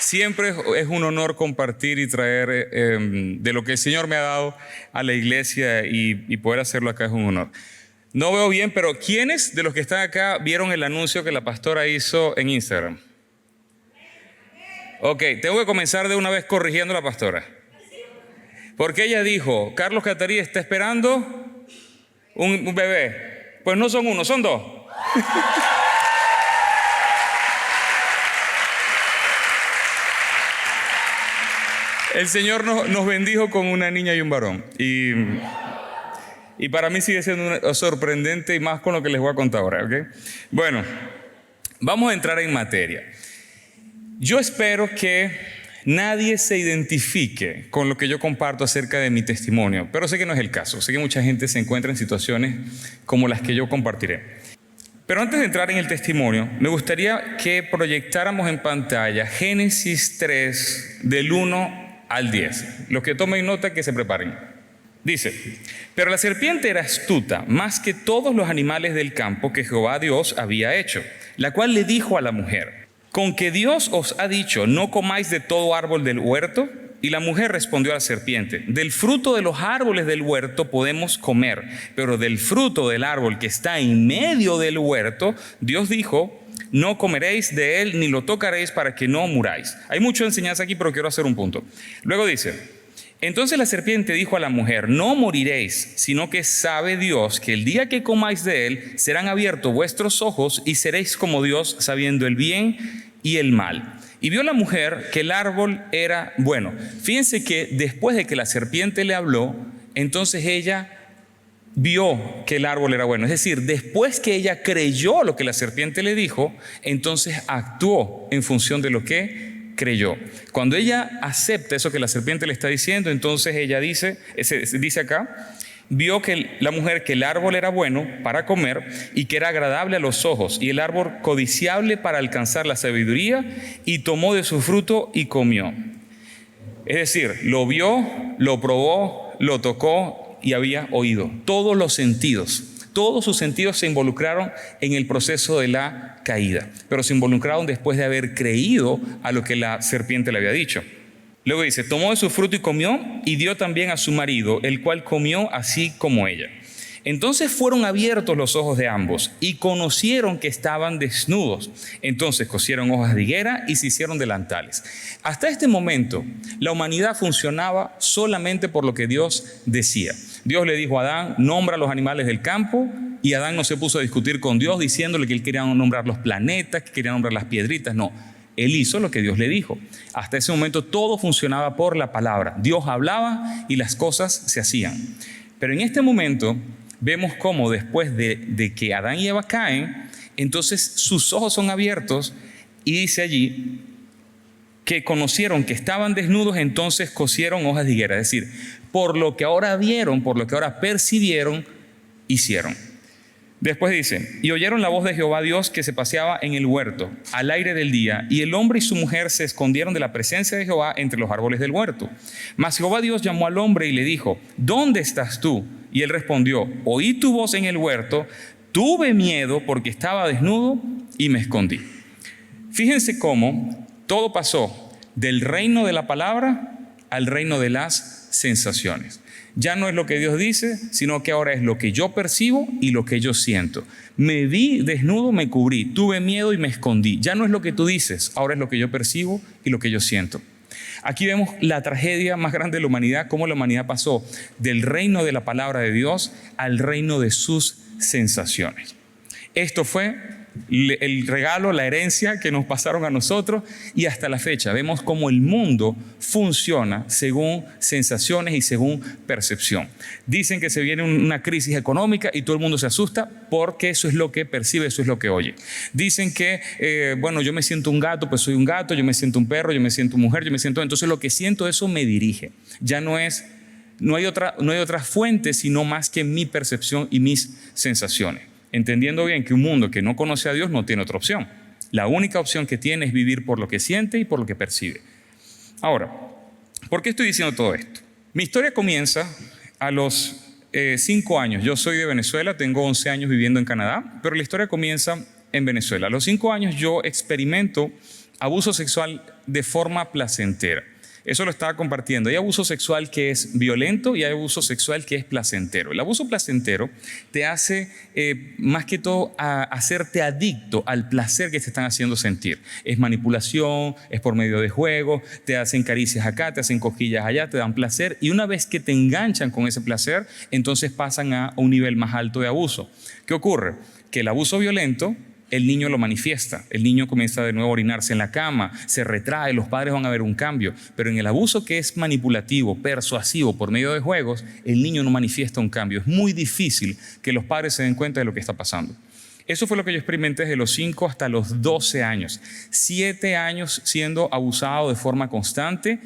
Siempre es un honor compartir y traer de lo que el Señor me ha dado a la iglesia y poder hacerlo acá es un honor. No veo bien, pero ¿quiénes de los que están acá vieron el anuncio que la pastora hizo en Instagram? Ok, tengo que comenzar de una vez corrigiendo a la pastora. Porque ella dijo, Carlos Catarí está esperando un bebé. Pues no son uno, son dos. El Señor nos bendijo con una niña y un varón. Y para mí sigue siendo sorprendente y más con lo que les voy a contar ahora, ¿ok? Bueno, vamos a entrar en materia. Yo espero que nadie se identifique con lo que yo comparto acerca de mi testimonio, pero sé que no es el caso. Sé que mucha gente se encuentra en situaciones como las que yo compartiré. Pero antes de entrar en el testimonio, me gustaría que proyectáramos en pantalla Génesis 3, del 1 al 10. Los que tomen nota, que se preparen. Dice, pero la serpiente era astuta, más que todos los animales del campo que Jehová Dios había hecho, la cual le dijo a la mujer, ¿con que Dios os ha dicho, no comáis de todo árbol del huerto? Y la mujer respondió a la serpiente, del fruto de los árboles del huerto podemos comer, pero del fruto del árbol que está en medio del huerto, Dios dijo, no comeréis de él ni lo tocaréis para que no muráis. Hay mucha enseñanza aquí, pero quiero hacer un punto. Luego dice, entonces la serpiente dijo a la mujer, no moriréis, sino que sabe Dios que el día que comáis de él serán abiertos vuestros ojos y seréis como Dios, sabiendo el bien y el mal. Y vio la mujer que el árbol era bueno. Fíjense que después de que la serpiente le habló, entonces ella vio que el árbol era bueno. Es decir, después que ella creyó lo que la serpiente le dijo, entonces actuó en función de lo que creyó. Cuando ella acepta eso que la serpiente le está diciendo, entonces ella dice acá, vio que la mujer que el árbol era bueno para comer y que era agradable a los ojos y el árbol codiciable para alcanzar la sabiduría y tomó de su fruto y comió. Es decir, lo vio, lo probó, lo tocó y había oído. Todos los sentidos, todos sus sentidos se involucraron en el proceso de la caída, pero se involucraron después de haber creído a lo que la serpiente le había dicho. Luego dice, tomó de su fruto y comió y dio también a su marido, el cual comió así como ella. Entonces fueron abiertos los ojos de ambos y conocieron que estaban desnudos. Entonces cosieron hojas de higuera y se hicieron delantales. Hasta este momento, la humanidad funcionaba solamente por lo que Dios decía. Dios le dijo a Adán, nombra los animales del campo, y Adán no se puso a discutir con Dios diciéndole que él quería nombrar los planetas, que quería nombrar las piedritas. No, él hizo lo que Dios le dijo. Hasta ese momento todo funcionaba por la palabra. Dios hablaba y las cosas se hacían. Pero en este momento vemos cómo después de que Adán y Eva caen, entonces sus ojos son abiertos y dice allí que conocieron que estaban desnudos, entonces cosieron hojas de higuera. Es decir, por lo que ahora vieron, por lo que ahora percibieron, hicieron. Después dice, y oyeron la voz de Jehová Dios que se paseaba en el huerto al aire del día, y el hombre y su mujer se escondieron de la presencia de Jehová entre los árboles del huerto. Mas Jehová Dios llamó al hombre y le dijo, ¿dónde estás tú? Y él respondió, oí tu voz en el huerto, tuve miedo porque estaba desnudo y me escondí. Fíjense cómo todo pasó del reino de la palabra al reino de las sensaciones. Ya no es lo que Dios dice, sino que ahora es lo que yo percibo y lo que yo siento. Me vi desnudo, me cubrí, tuve miedo y me escondí. Ya no es lo que tú dices, ahora es lo que yo percibo y lo que yo siento. Aquí vemos la tragedia más grande de la humanidad, cómo la humanidad pasó del reino de la palabra de Dios al reino de sus sensaciones. Esto fue el regalo, la herencia que nos pasaron a nosotros, y hasta la fecha vemos cómo el mundo funciona según sensaciones y según percepción. Dicen que se viene una crisis económica y todo el mundo se asusta porque eso es lo que percibe, eso es lo que oye. Dicen que, yo me siento un gato, pues soy un gato, yo me siento un perro, yo me siento mujer, yo me siento... Entonces lo que siento, eso me dirige. Ya no hay otra fuente sino más que mi percepción y mis sensaciones. Entendiendo bien que un mundo que no conoce a Dios no tiene otra opción. La única opción que tiene es vivir por lo que siente y por lo que percibe. Ahora, ¿por qué estoy diciendo todo esto? Mi historia comienza a los 5 años. Yo soy de Venezuela, tengo 11 años viviendo en Canadá, pero la historia comienza en Venezuela. A los 5 años yo experimento abuso sexual de forma placentera. Eso lo estaba compartiendo. Hay abuso sexual que es violento y hay abuso sexual que es placentero. El abuso placentero te hace, más que todo, hacerte adicto al placer que te están haciendo sentir. Es manipulación, es por medio de juego, te hacen caricias acá, te hacen cosquillas allá, te dan placer. Y una vez que te enganchan con ese placer, entonces pasan a un nivel más alto de abuso. ¿Qué ocurre? Que el abuso violento, el niño lo manifiesta, el niño comienza de nuevo a orinarse en la cama, se retrae, los padres van a ver un cambio, pero en el abuso que es manipulativo, persuasivo, por medio de juegos, el niño no manifiesta un cambio. Es muy difícil que los padres se den cuenta de lo que está pasando. Eso fue lo que yo experimenté desde los 5 hasta los 12 años. 7 años siendo abusado de forma constante,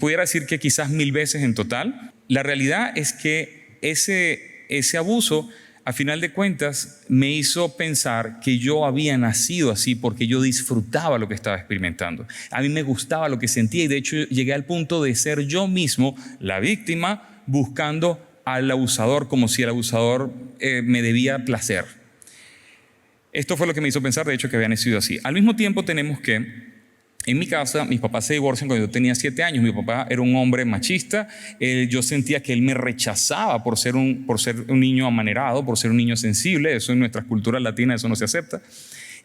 pudiera decir que quizás 1000 veces en total. La realidad es que ese abuso, a final de cuentas, me hizo pensar que yo había nacido así porque yo disfrutaba lo que estaba experimentando. A mí me gustaba lo que sentía y de hecho llegué al punto de ser yo mismo la víctima buscando al abusador como si el abusador me debía placer. Esto fue lo que me hizo pensar, de hecho, que había nacido así. Al mismo tiempo tenemos que en mi casa, mis papás se divorcian cuando yo tenía 7 años. Mi papá era un hombre machista. Yo sentía que él me rechazaba por ser un niño amanerado, por ser un niño sensible. Eso en nuestras culturas latinas, eso no se acepta.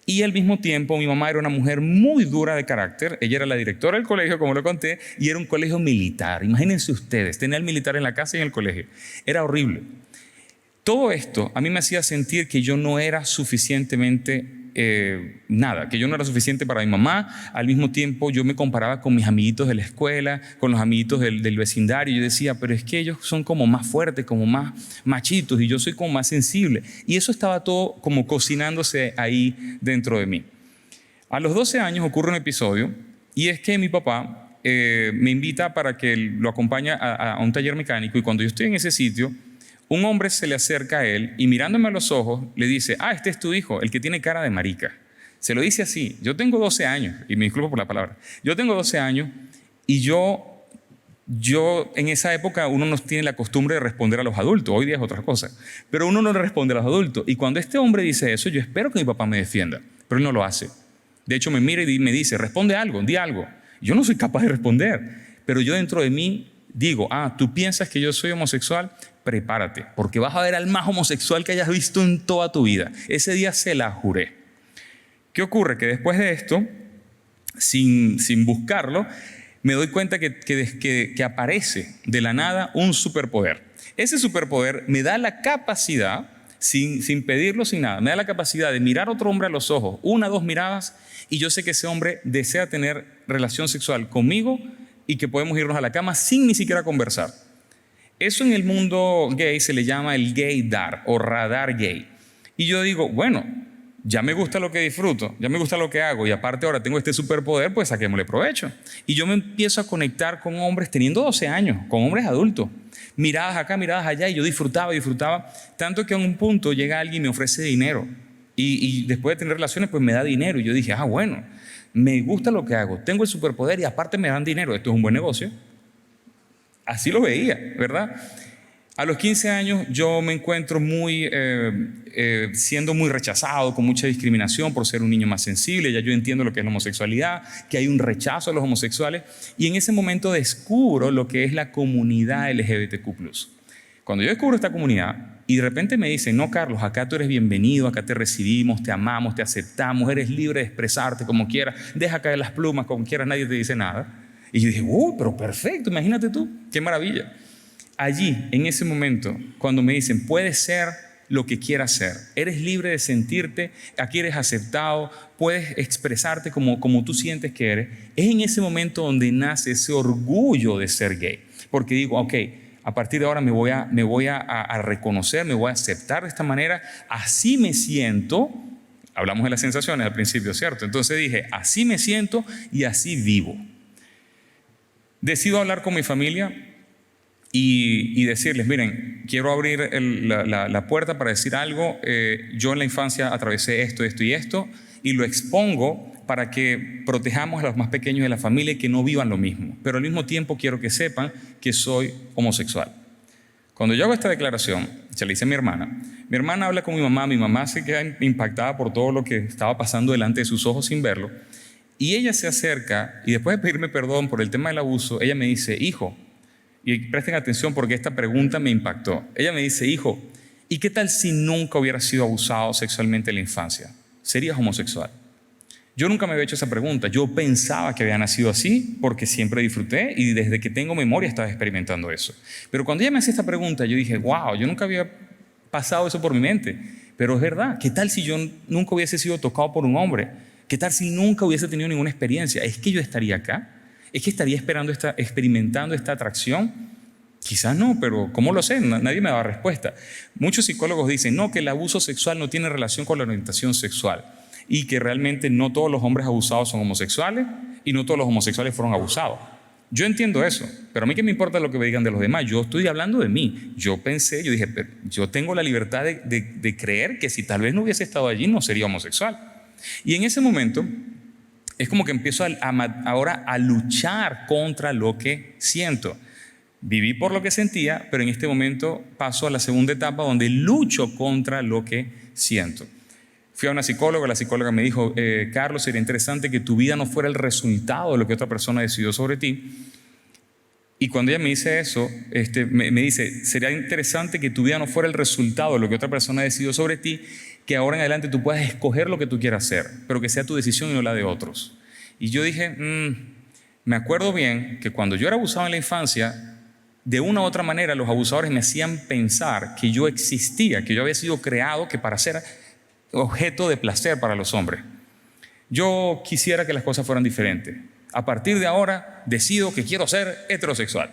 Y al mismo tiempo, mi mamá era una mujer muy dura de carácter. Ella era la directora del colegio, como lo conté, y era un colegio militar. Imagínense ustedes, tenía el militar en la casa y en el colegio. Era horrible. Todo esto a mí me hacía sentir que yo no era suficientemente nada, que yo no era suficiente para mi mamá. Al mismo tiempo yo me comparaba con mis amiguitos de la escuela, con los amiguitos del vecindario. Yo decía, pero es que ellos son como más fuertes, como más machitos y yo soy como más sensible. Y eso estaba todo como cocinándose ahí dentro de mí. A los 12 años ocurre un episodio y es que mi papá me invita para que lo acompañe a un taller mecánico y cuando yo estoy en ese sitio, un hombre se le acerca a él y mirándome a los ojos le dice, este es tu hijo, el que tiene cara de marica. Se lo dice así. Yo tengo 12 años, y me disculpo por la palabra. Yo tengo 12 años y yo en esa época uno no tiene la costumbre de responder a los adultos. Hoy día es otra cosa. Pero uno no le responde a los adultos. Y cuando este hombre dice eso, yo espero que mi papá me defienda. Pero él no lo hace. De hecho, me mira y me dice, responde algo, di algo. Yo no soy capaz de responder. Pero yo dentro de mí digo, ¿tú piensas que yo soy homosexual? Prepárate, porque vas a ver al más homosexual que hayas visto en toda tu vida. Ese día se la juré. ¿Qué ocurre? Que después de esto, sin buscarlo, me doy cuenta que aparece de la nada un superpoder. Ese superpoder me da la capacidad, sin pedirlo, sin nada, me da la capacidad de mirar a otro hombre a los ojos, 1 o 2 miradas, y yo sé que ese hombre desea tener relación sexual conmigo y que podemos irnos a la cama sin ni siquiera conversar. Eso en el mundo gay se le llama el gaydar o radar gay. Y yo digo, bueno, ya me gusta lo que disfruto, ya me gusta lo que hago y aparte ahora tengo este superpoder, pues saquémosle provecho. Y yo me empiezo a conectar con hombres teniendo 12 años, con hombres adultos. Miradas acá, miradas allá y yo disfrutaba, tanto que a un punto llega alguien y me ofrece dinero. Y después de tener relaciones, pues me da dinero. Y yo dije, bueno, me gusta lo que hago, tengo el superpoder y aparte me dan dinero, esto es un buen negocio. Así lo veía, ¿verdad? A los 15 años yo me encuentro siendo muy rechazado, con mucha discriminación por ser un niño más sensible. Ya yo entiendo lo que es la homosexualidad, que hay un rechazo a los homosexuales. Y en ese momento descubro lo que es la comunidad LGBTQ+. Cuando yo descubro esta comunidad y de repente me dicen, no, Carlos, acá tú eres bienvenido, acá te recibimos, te amamos, te aceptamos, eres libre de expresarte como quieras, deja caer las plumas como quieras, nadie te dice nada. Y yo dije, pero perfecto, imagínate tú, qué maravilla. Allí, en ese momento, cuando me dicen, puedes ser lo que quieras ser, eres libre de sentirte, aquí eres aceptado, puedes expresarte como tú sientes que eres, es en ese momento donde nace ese orgullo de ser gay. Porque digo, ok, a partir de ahora me voy a reconocer, me voy a aceptar de esta manera, así me siento. Hablamos de las sensaciones al principio, ¿cierto? Entonces dije, así me siento y así vivo. Decido hablar con mi familia y decirles, miren, quiero abrir la puerta para decir algo. Yo en la infancia atravesé esto y esto y lo expongo para que protejamos a los más pequeños de la familia y que no vivan lo mismo. Pero al mismo tiempo quiero que sepan que soy homosexual. Cuando yo hago esta declaración, se la hice a mi hermana habla con mi mamá se queda impactada por todo lo que estaba pasando delante de sus ojos sin verlo, y ella se acerca y después de pedirme perdón por el tema del abuso, ella me dice, hijo, y presten atención porque esta pregunta me impactó, ella me dice, hijo, ¿y qué tal si nunca hubieras sido abusado sexualmente en la infancia? ¿Serías homosexual? Yo nunca me había hecho esa pregunta. Yo pensaba que había nacido así porque siempre disfruté y desde que tengo memoria estaba experimentando eso. Pero cuando ella me hace esta pregunta, yo dije, wow, yo nunca había pasado eso por mi mente. Pero es verdad, ¿qué tal si yo nunca hubiese sido tocado por un hombre? ¿Qué tal si nunca hubiese tenido ninguna experiencia? ¿Es que yo estaría acá? ¿Es que estaría experimentando esta atracción? Quizás no, pero ¿cómo lo sé? Nadie me da respuesta. Muchos psicólogos dicen, no, que el abuso sexual no tiene relación con la orientación sexual y que realmente no todos los hombres abusados son homosexuales y no todos los homosexuales fueron abusados. Yo entiendo eso, pero a mí qué me importa lo que me digan de los demás. Yo estoy hablando de mí. Yo dije, pero yo tengo la libertad de creer que si tal vez no hubiese estado allí no sería homosexual. Y en ese momento es como que empiezo ahora a luchar contra lo que siento. Viví por lo que sentía, pero en este momento paso a la segunda etapa donde lucho contra lo que siento. Fui a una psicóloga, la psicóloga me dijo, Carlos, sería interesante que tu vida no fuera el resultado de lo que otra persona decidió sobre ti. Y cuando ella me dice eso, me dice, sería interesante que tu vida no fuera el resultado de lo que otra persona decidió sobre ti, que ahora en adelante tú puedas escoger lo que tú quieras hacer, pero que sea tu decisión y no la de otros. Y yo dije, me acuerdo bien que cuando yo era abusado en la infancia, de una u otra manera los abusadores me hacían pensar que yo existía, que yo había sido creado que para ser objeto de placer para los hombres. Yo quisiera que las cosas fueran diferentes. A partir de ahora decido que quiero ser heterosexual.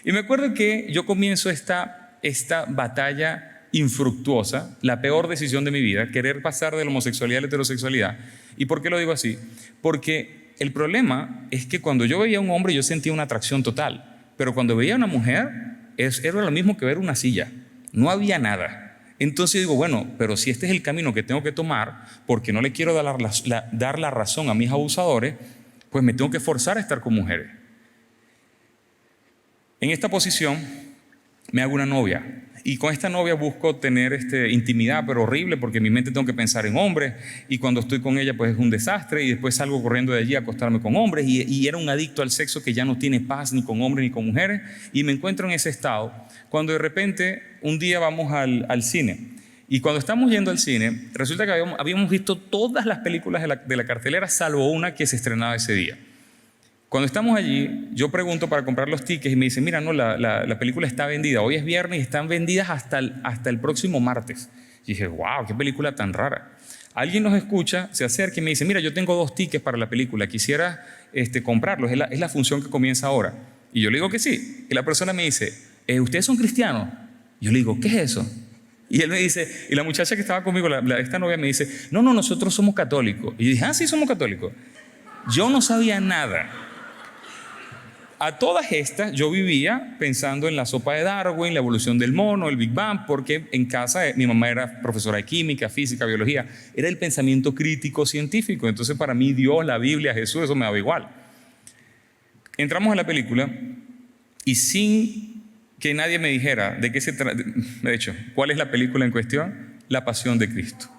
Y me acuerdo que yo comienzo esta batalla infructuosa, la peor decisión de mi vida, querer pasar de la homosexualidad a la heterosexualidad. ¿Y por qué lo digo así? Porque el problema es que cuando yo veía a un hombre yo sentía una atracción total, pero cuando veía a una mujer era lo mismo que ver una silla, no había nada. Entonces digo, bueno, pero si este es el camino que tengo que tomar, porque no le quiero dar la razón a mis abusadores, pues me tengo que forzar a estar con mujeres. En esta posición me hago una novia y con esta novia busco tener intimidad, pero horrible, porque en mi mente tengo que pensar en hombres y cuando estoy con ella pues es un desastre y después salgo corriendo de allí a acostarme con hombres y era un adicto al sexo que ya no tiene paz ni con hombres ni con mujeres y me encuentro en ese estado cuando de repente un día vamos al cine y cuando estamos yendo al cine resulta que habíamos visto todas las películas de la cartelera salvo una que se estrenaba ese día. Cuando estamos allí, yo pregunto para comprar los tickets y me dicen, mira, no, la película está vendida. Hoy es viernes y están vendidas hasta el próximo martes. Y dije, wow, qué película tan rara. Alguien nos escucha, se acerca y me dice, mira, yo tengo 2 tickets para la película, quisiera comprarlos, es la función que comienza ahora. Y yo le digo que sí. Y la persona me dice, ¿ustedes son cristianos? Yo le digo, ¿qué es eso? Y él me dice, y la muchacha que estaba conmigo, esta novia me dice, no, nosotros somos católicos. Y yo dije, sí, somos católicos. Yo no sabía nada. A todas estas yo vivía pensando en la sopa de Darwin, la evolución del mono, el Big Bang, porque en casa mi mamá era profesora de química, física, biología. Era el pensamiento crítico científico. Entonces para mí Dios, la Biblia, Jesús, eso me daba igual. Entramos a la película y sin que nadie me dijera de qué se trata, de hecho, ¿cuál es la película en cuestión? La Pasión de Cristo.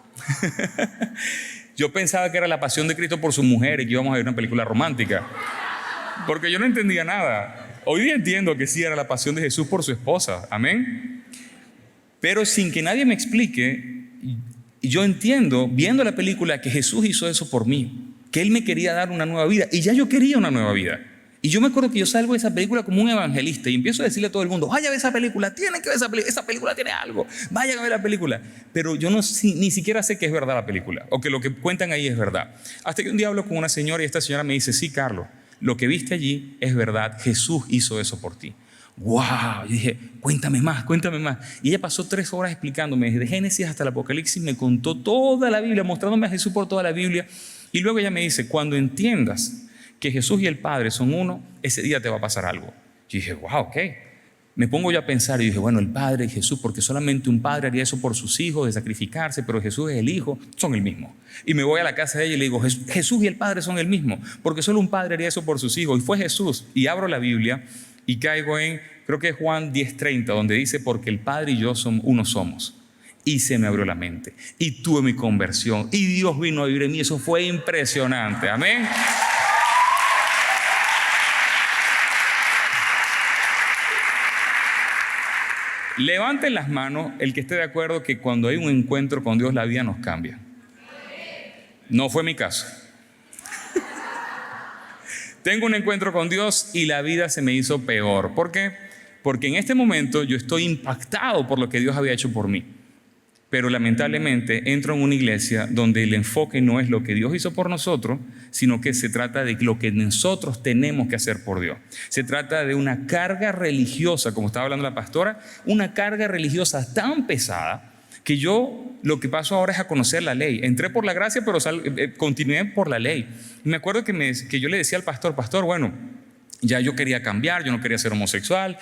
Yo pensaba que era la Pasión de Cristo por sus mujeres, que íbamos a ver una película romántica. Porque yo no entendía nada. Hoy día entiendo que sí era la pasión de Jesús por su esposa. Amén. Pero sin que nadie me explique, yo entiendo, viendo la película, que Jesús hizo eso por mí. Que Él me quería dar una nueva vida. Y ya yo quería una nueva vida. Y yo me acuerdo que yo salgo de esa película como un evangelista y empiezo a decirle a todo el mundo, vaya a ver esa película, tienen que ver esa película tiene algo, vayan a ver la película. Pero yo ni siquiera sé que es verdad la película o que lo que cuentan ahí es verdad. Hasta que un día hablo con una señora y esta señora me dice, sí, Carlos, lo que viste allí es verdad, Jesús hizo eso por ti. ¡Wow! Yo dije, cuéntame más. Y ella pasó 3 horas explicándome desde Génesis hasta el Apocalipsis, me contó toda la Biblia, mostrándome a Jesús por toda la Biblia. Y luego ella me dice, cuando entiendas que Jesús y el Padre son uno, ese día te va a pasar algo. Yo dije, wow, ok. Me pongo yo a pensar y dije, bueno, el Padre y Jesús, porque solamente un padre haría eso por sus hijos, de sacrificarse, pero Jesús es el Hijo, son el mismo. Y me voy a la casa de ella y le digo, Jesús y el Padre son el mismo, porque solo un padre haría eso por sus hijos. Y fue Jesús. Y abro la Biblia y caigo en, creo que es Juan 10:30, donde dice, porque el Padre y yo uno somos. Y se me abrió la mente y tuve mi conversión y Dios vino a vivir en mí. Eso fue impresionante. Amén. Levanten las manos el que esté de acuerdo que cuando hay un encuentro con Dios la vida nos cambia. No fue mi caso. Tengo un encuentro con Dios y la vida se me hizo peor. ¿Por qué? Porque en este momento yo estoy impactado por lo que Dios había hecho por mí. Pero lamentablemente entro en una iglesia donde el enfoque no es lo que Dios hizo por nosotros, sino que se trata de lo que nosotros tenemos que hacer por Dios. Se trata de una carga religiosa, como estaba hablando la pastora, una carga religiosa tan pesada que yo lo que paso ahora es a conocer la ley. Entré por la gracia, pero continué por la ley. Me acuerdo que yo le decía al pastor, bueno, ya yo quería cambiar, yo no quería ser homosexual.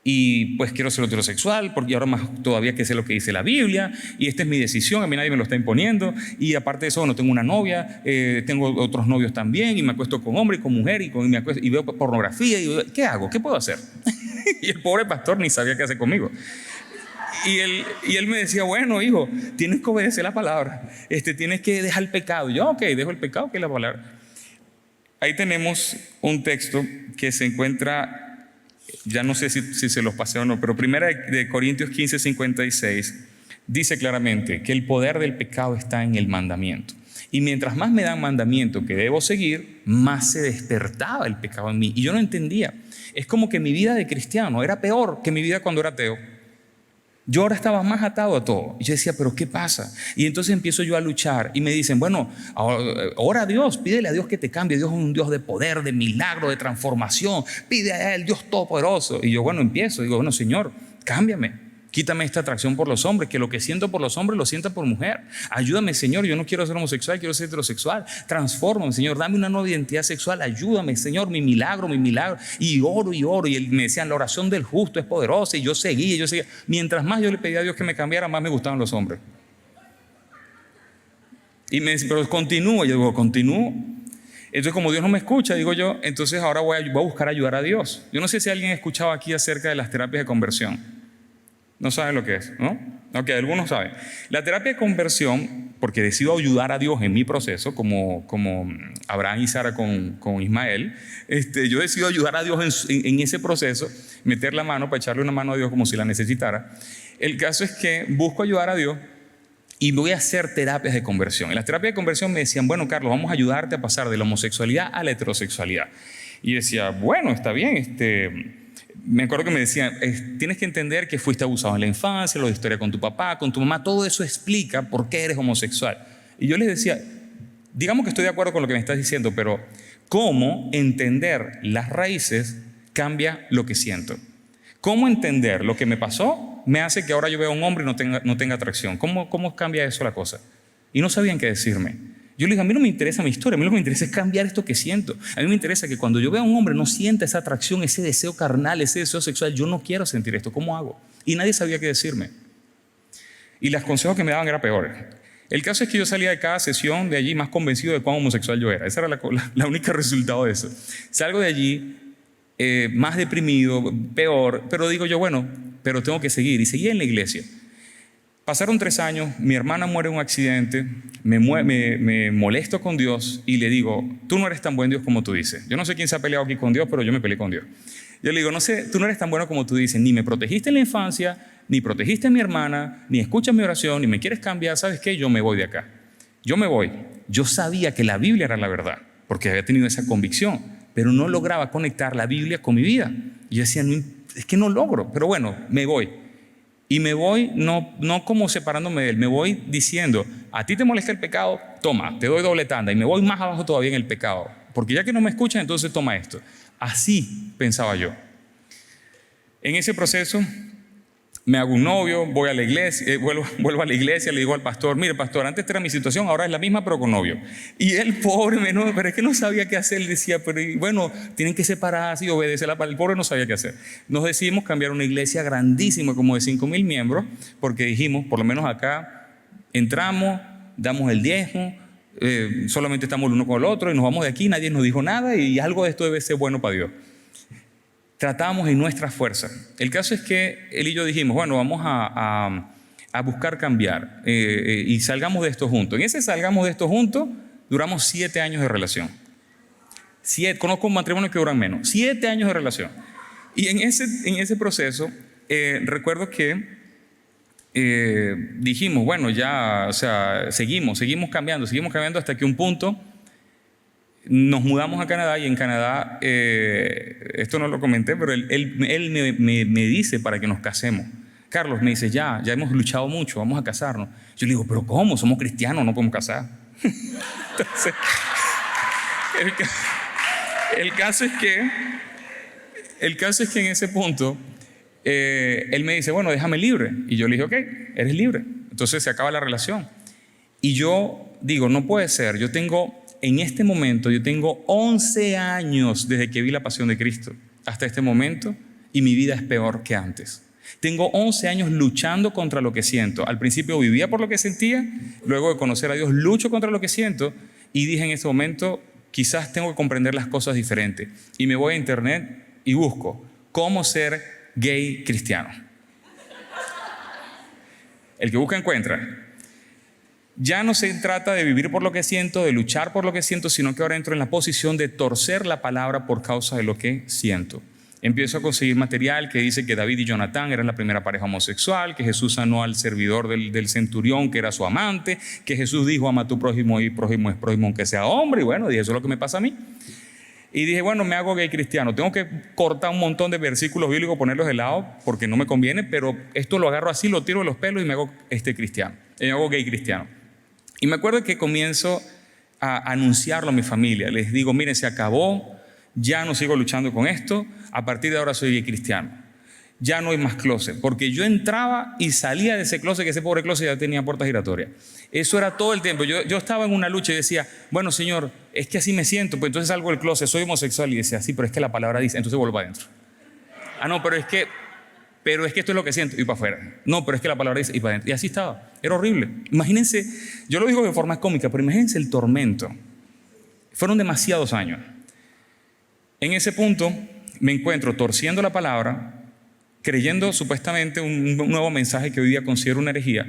Y pues quiero ser heterosexual, porque ahora más todavía que sé lo que dice la Biblia, y esta es mi decisión, a mí nadie me lo está imponiendo, y aparte de eso, bueno, tengo una novia, tengo otros novios también, y me acuesto con hombre y con mujer, y veo pornografía, y ¿qué hago? ¿Qué puedo hacer? Y el pobre pastor ni sabía qué hacer conmigo. Y él me decía, bueno, hijo, tienes que obedecer la palabra, tienes que dejar el pecado. Y yo, ok, dejo el pecado, que es la palabra. Ahí tenemos un texto que se encuentra, ya no sé si se los pasé o no, pero primera de Corintios 15:56 dice claramente que el poder del pecado está en el mandamiento. Y mientras más me dan mandamiento que debo seguir, más se despertaba el pecado en mí. Y yo no entendía. Es como que mi vida de cristiano era peor que mi vida cuando era ateo. Yo ahora estaba más atado a todo. Y yo decía, ¿pero qué pasa? Y entonces empiezo yo a luchar. Y me dicen, bueno, ora a Dios, pídele a Dios que te cambie. Dios es un Dios de poder, de milagro, de transformación. Pide a Él, Dios todopoderoso. Y yo, bueno, empiezo. Digo, bueno, Señor, cámbiame. Quítame esta atracción por los hombres, que lo que siento por los hombres lo siento por mujer. Ayúdame, Señor, yo no quiero ser homosexual, quiero ser heterosexual. Transfórmame, Señor, dame una nueva identidad sexual. Ayúdame, Señor, mi milagro. Y oro. Y él me decían, la oración del justo es poderosa. Y yo seguía. Mientras más yo le pedía a Dios que me cambiara, más me gustaban los hombres. Y me dice, pero continúo. Yo digo, continúo. Entonces, como Dios no me escucha, digo yo, entonces ahora voy a buscar ayudar a Dios. Yo no sé si alguien ha escuchado aquí acerca de las terapias de conversión. No saben lo que es, ¿no? Ok, algunos saben. La terapia de conversión, porque decido ayudar a Dios en mi proceso, como Abraham y Sara con Ismael, yo decido ayudar a Dios en ese proceso, meter la mano para echarle una mano a Dios como si la necesitara. El caso es que busco ayudar a Dios y voy a hacer terapias de conversión. En las terapias de conversión me decían, bueno, Carlos, vamos a ayudarte a pasar de la homosexualidad a la heterosexualidad. Y decía, bueno, está bien, me acuerdo que me decían, tienes que entender que fuiste abusado en la infancia, lo de historia con tu papá, con tu mamá, todo eso explica por qué eres homosexual. Y yo les decía, digamos que estoy de acuerdo con lo que me estás diciendo, pero ¿cómo entender las raíces cambia lo que siento? ¿Cómo entender lo que me pasó me hace que ahora yo vea a un hombre y no tenga atracción? ¿Cómo cambia eso la cosa? Y no sabían qué decirme. Yo le dije, a mí no me interesa mi historia, a mí lo que me interesa es cambiar esto que siento. A mí me interesa que cuando yo vea a un hombre no sienta esa atracción, ese deseo carnal, ese deseo sexual. Yo no quiero sentir esto, ¿cómo hago? Y nadie sabía qué decirme. Y los consejos que me daban eran peores. El caso es que yo salía de cada sesión de allí más convencido de cuán homosexual yo era. Ese era la única resultado de eso. Salgo de allí más deprimido, peor, pero digo yo, bueno, pero tengo que seguir. Y seguí en la iglesia. Pasaron 3 años, mi hermana muere en un accidente, me molesto con Dios y le digo, tú no eres tan buen Dios como tú dices. Yo no sé quién se ha peleado aquí con Dios, pero yo me peleé con Dios. Yo le digo, no sé, tú no eres tan bueno como tú dices, ni me protegiste en la infancia, ni protegiste a mi hermana, ni escuchas mi oración, ni me quieres cambiar. ¿Sabes qué? Yo me voy de acá. Yo me voy. Yo sabía que la Biblia era la verdad, porque había tenido esa convicción, pero no lograba conectar la Biblia con mi vida. Y yo decía, no, es que no logro, pero bueno, me voy. Y me voy no como separándome de él, me voy diciendo, a ti te molesta el pecado, toma, te doy doble tanda. Y me voy más abajo todavía en el pecado, porque ya que no me escuchan, entonces toma esto. Así pensaba yo. En ese proceso me hago un novio, voy a la iglesia, vuelvo a la iglesia, le digo al pastor, mire pastor, antes era mi situación, ahora es la misma pero con novio. Y él, pobre, pero es que no sabía qué hacer, él decía, pero bueno, tienen que separarse y obedecer la palabra. El pobre no sabía qué hacer. Nos decidimos cambiar una iglesia grandísima, como de 5,000 miembros, porque dijimos, por lo menos acá, entramos, damos el diezmo, solamente estamos el uno con el otro y nos vamos de aquí, nadie nos dijo nada y algo de esto debe ser bueno para Dios. tratábamos en nuestra fuerza. El caso es que él y yo dijimos, bueno, vamos a buscar cambiar y salgamos de esto juntos. En ese salgamos de esto juntos, duramos 7 años de relación. Conozco matrimonios que duran menos. 7 años de relación. Y en ese proceso, recuerdo que dijimos, bueno, ya, o sea, seguimos cambiando hasta que un punto nos mudamos a Canadá y en Canadá, esto no lo comenté, pero él me dice para que nos casemos. Carlos me dice, ya hemos luchado mucho, vamos a casarnos. Yo le digo, pero ¿cómo? Somos cristianos, no podemos casar. Entonces, el caso es que en ese punto él me dice, bueno, déjame libre. Y yo le dije, ok, eres libre. Entonces se acaba la relación. Y yo digo, no puede ser. En este momento, yo tengo 11 años desde que vi la pasión de Cristo hasta este momento y mi vida es peor que antes. Tengo 11 años luchando contra lo que siento. Al principio vivía por lo que sentía, luego de conocer a Dios lucho contra lo que siento y dije en este momento, quizás tengo que comprender las cosas diferentes. Y me voy a internet y busco cómo ser gay cristiano. El que busca encuentra. Ya no se trata de vivir por lo que siento, de luchar por lo que siento, sino que ahora entro en la posición de torcer la palabra por causa de lo que siento. Empiezo a conseguir material que dice que David y Jonatán eran la primera pareja homosexual, que Jesús sanó al servidor del centurión que era su amante, que Jesús dijo ama a tu prójimo y prójimo es prójimo aunque sea hombre, y bueno, dije eso es lo que me pasa a mí. Y dije, bueno, me hago gay cristiano. Tengo que cortar un montón de versículos bíblicos, ponerlos de lado porque no me conviene, pero esto lo agarro así, lo tiro de los pelos y me hago cristiano. Me hago gay cristiano. Y me acuerdo que comienzo a anunciarlo a mi familia. Les digo, miren, se acabó, ya no sigo luchando con esto, a partir de ahora soy gay cristiano. Ya no hay más closet, porque yo entraba y salía de ese closet, que ese pobre closet ya tenía puerta giratoria. Eso era todo el tiempo. Yo estaba en una lucha y decía, bueno, Señor, es que así me siento, pues entonces salgo del closet, soy homosexual. Y decía, sí, pero es que la palabra dice, entonces vuelvo adentro. Ah, no, pero es que esto es lo que siento, y para afuera. No, pero es que la palabra dice, y para adentro. Y así estaba, era horrible. Imagínense, yo lo digo de forma cómica, pero imagínense el tormento. Fueron demasiados años. En ese punto me encuentro torciendo la palabra, creyendo supuestamente un nuevo mensaje que hoy día considero una herejía,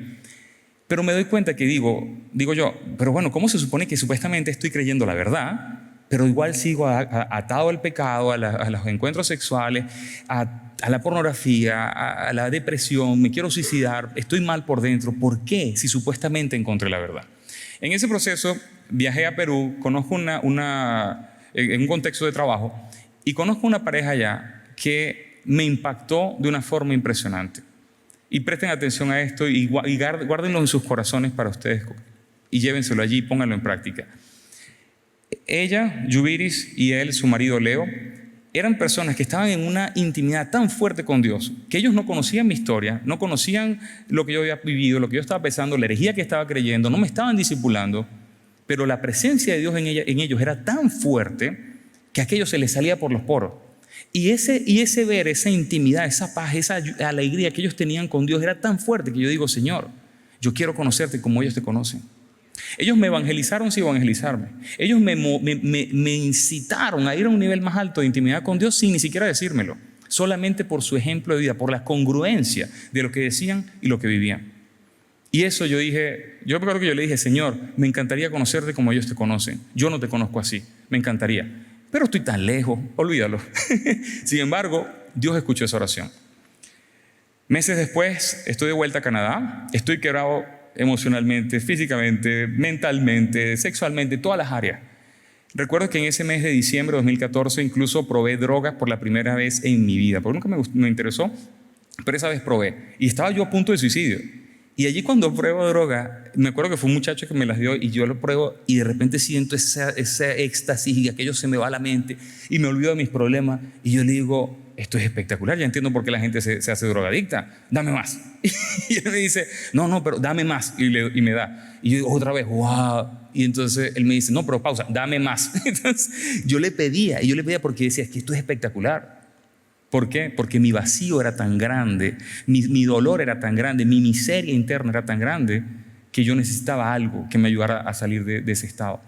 pero me doy cuenta que digo yo, pero bueno, ¿cómo se supone que supuestamente estoy creyendo la verdad, pero igual sigo atado al pecado, a los encuentros sexuales, a la pornografía, a la depresión, me quiero suicidar, estoy mal por dentro? ¿Por qué? Si supuestamente encontré la verdad. En ese proceso viajé a Perú, conozco en un contexto de trabajo, y conozco una pareja allá que me impactó de una forma impresionante. Y presten atención a esto y guárdenlo en sus corazones para ustedes y llévenselo allí y pónganlo en práctica. Ella, Yubiris, y él, su marido Leo, eran personas que estaban en una intimidad tan fuerte con Dios que ellos no conocían mi historia, no conocían lo que yo había vivido, lo que yo estaba pensando, la herejía que estaba creyendo, no me estaban discipulando, pero la presencia de Dios en ellos era tan fuerte que aquello se les salía por los poros. Y ese ver, esa intimidad, esa paz, esa alegría que ellos tenían con Dios era tan fuerte que yo digo, Señor, yo quiero conocerte como ellos te conocen. Ellos me evangelizaron sin evangelizarme. Ellos me incitaron a ir a un nivel más alto de intimidad con Dios sin ni siquiera decírmelo. Solamente por su ejemplo de vida, por la congruencia de lo que decían y lo que vivían. Y eso yo creo que yo le dije, Señor, me encantaría conocerte como ellos te conocen. Yo no te conozco así, me encantaría. Pero estoy tan lejos, olvídalo. Sin embargo, Dios escuchó esa oración. Meses después, estoy de vuelta a Canadá. Estoy quebrado emocionalmente, físicamente, mentalmente, sexualmente, todas las áreas. Recuerdo que en ese mes de diciembre de 2014 incluso probé drogas por la primera vez en mi vida, porque nunca me interesó, pero esa vez probé. Y estaba yo a punto de suicidio. Y allí cuando pruebo droga, me acuerdo que fue un muchacho que me las dio y yo lo pruebo y de repente siento ese éxtasis y aquello se me va a la mente y me olvido de mis problemas y yo le digo, esto es espectacular, ya entiendo por qué la gente se hace drogadicta, dame más. Y él me dice, no, pero dame más y me da. Y yo digo otra vez, wow. Y entonces él me dice, no, pero pausa, dame más. Entonces yo le pedía porque decía, es que esto es espectacular. ¿Por qué? Porque mi vacío era tan grande, mi dolor era tan grande, mi miseria interna era tan grande que yo necesitaba algo que me ayudara a salir de ese estado.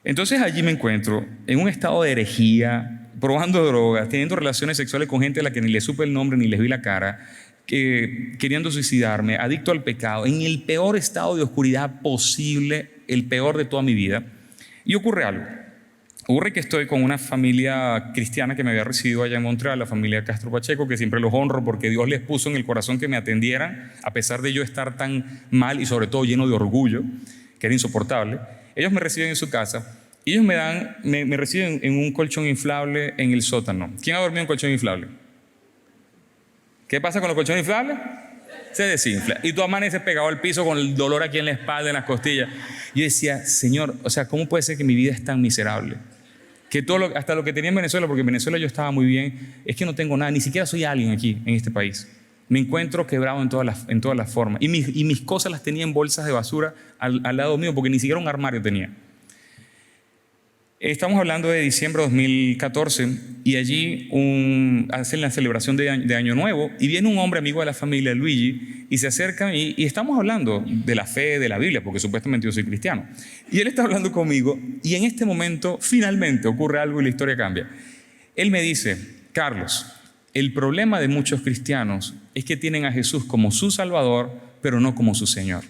Entonces allí me encuentro en un estado de herejía, probando drogas, teniendo relaciones sexuales con gente a la que ni le supe el nombre ni les vi la cara, queriendo suicidarme, adicto al pecado, en el peor estado de oscuridad posible, el peor de toda mi vida. Y ocurre algo. Ocurre que estoy con una familia cristiana que me había recibido allá en Montreal, la familia Castro Pacheco, que siempre los honro porque Dios les puso en el corazón que me atendieran, a pesar de yo estar tan mal y sobre todo lleno de orgullo, que era insoportable. Ellos me reciben en su casa y ellos me reciben en un colchón inflable en el sótano. ¿Quién ha dormido en un colchón inflable? ¿Qué pasa con los colchones inflables? Se desinfla. Y tú amaneces pegado al piso con el dolor aquí en la espalda, en las costillas. Yo decía, Señor, o sea, ¿cómo puede ser que mi vida es tan miserable? Que hasta lo que tenía en Venezuela, porque en Venezuela yo estaba muy bien, es que no tengo nada, ni siquiera soy alguien aquí en este país. Me encuentro quebrado en todas las formas. Y mis cosas las tenía en bolsas de basura al lado mío, porque ni siquiera un armario tenía. Estamos hablando de diciembre de 2014 y allí hacen la celebración de Año Nuevo y viene un hombre amigo de la familia, Luigi, y se acerca y estamos hablando de la fe, de la Biblia, porque supuestamente yo soy cristiano. Y él está hablando conmigo y en este momento finalmente ocurre algo y la historia cambia. Él me dice, Carlos, el problema de muchos cristianos es que tienen a Jesús como su Salvador, pero no como su Señor.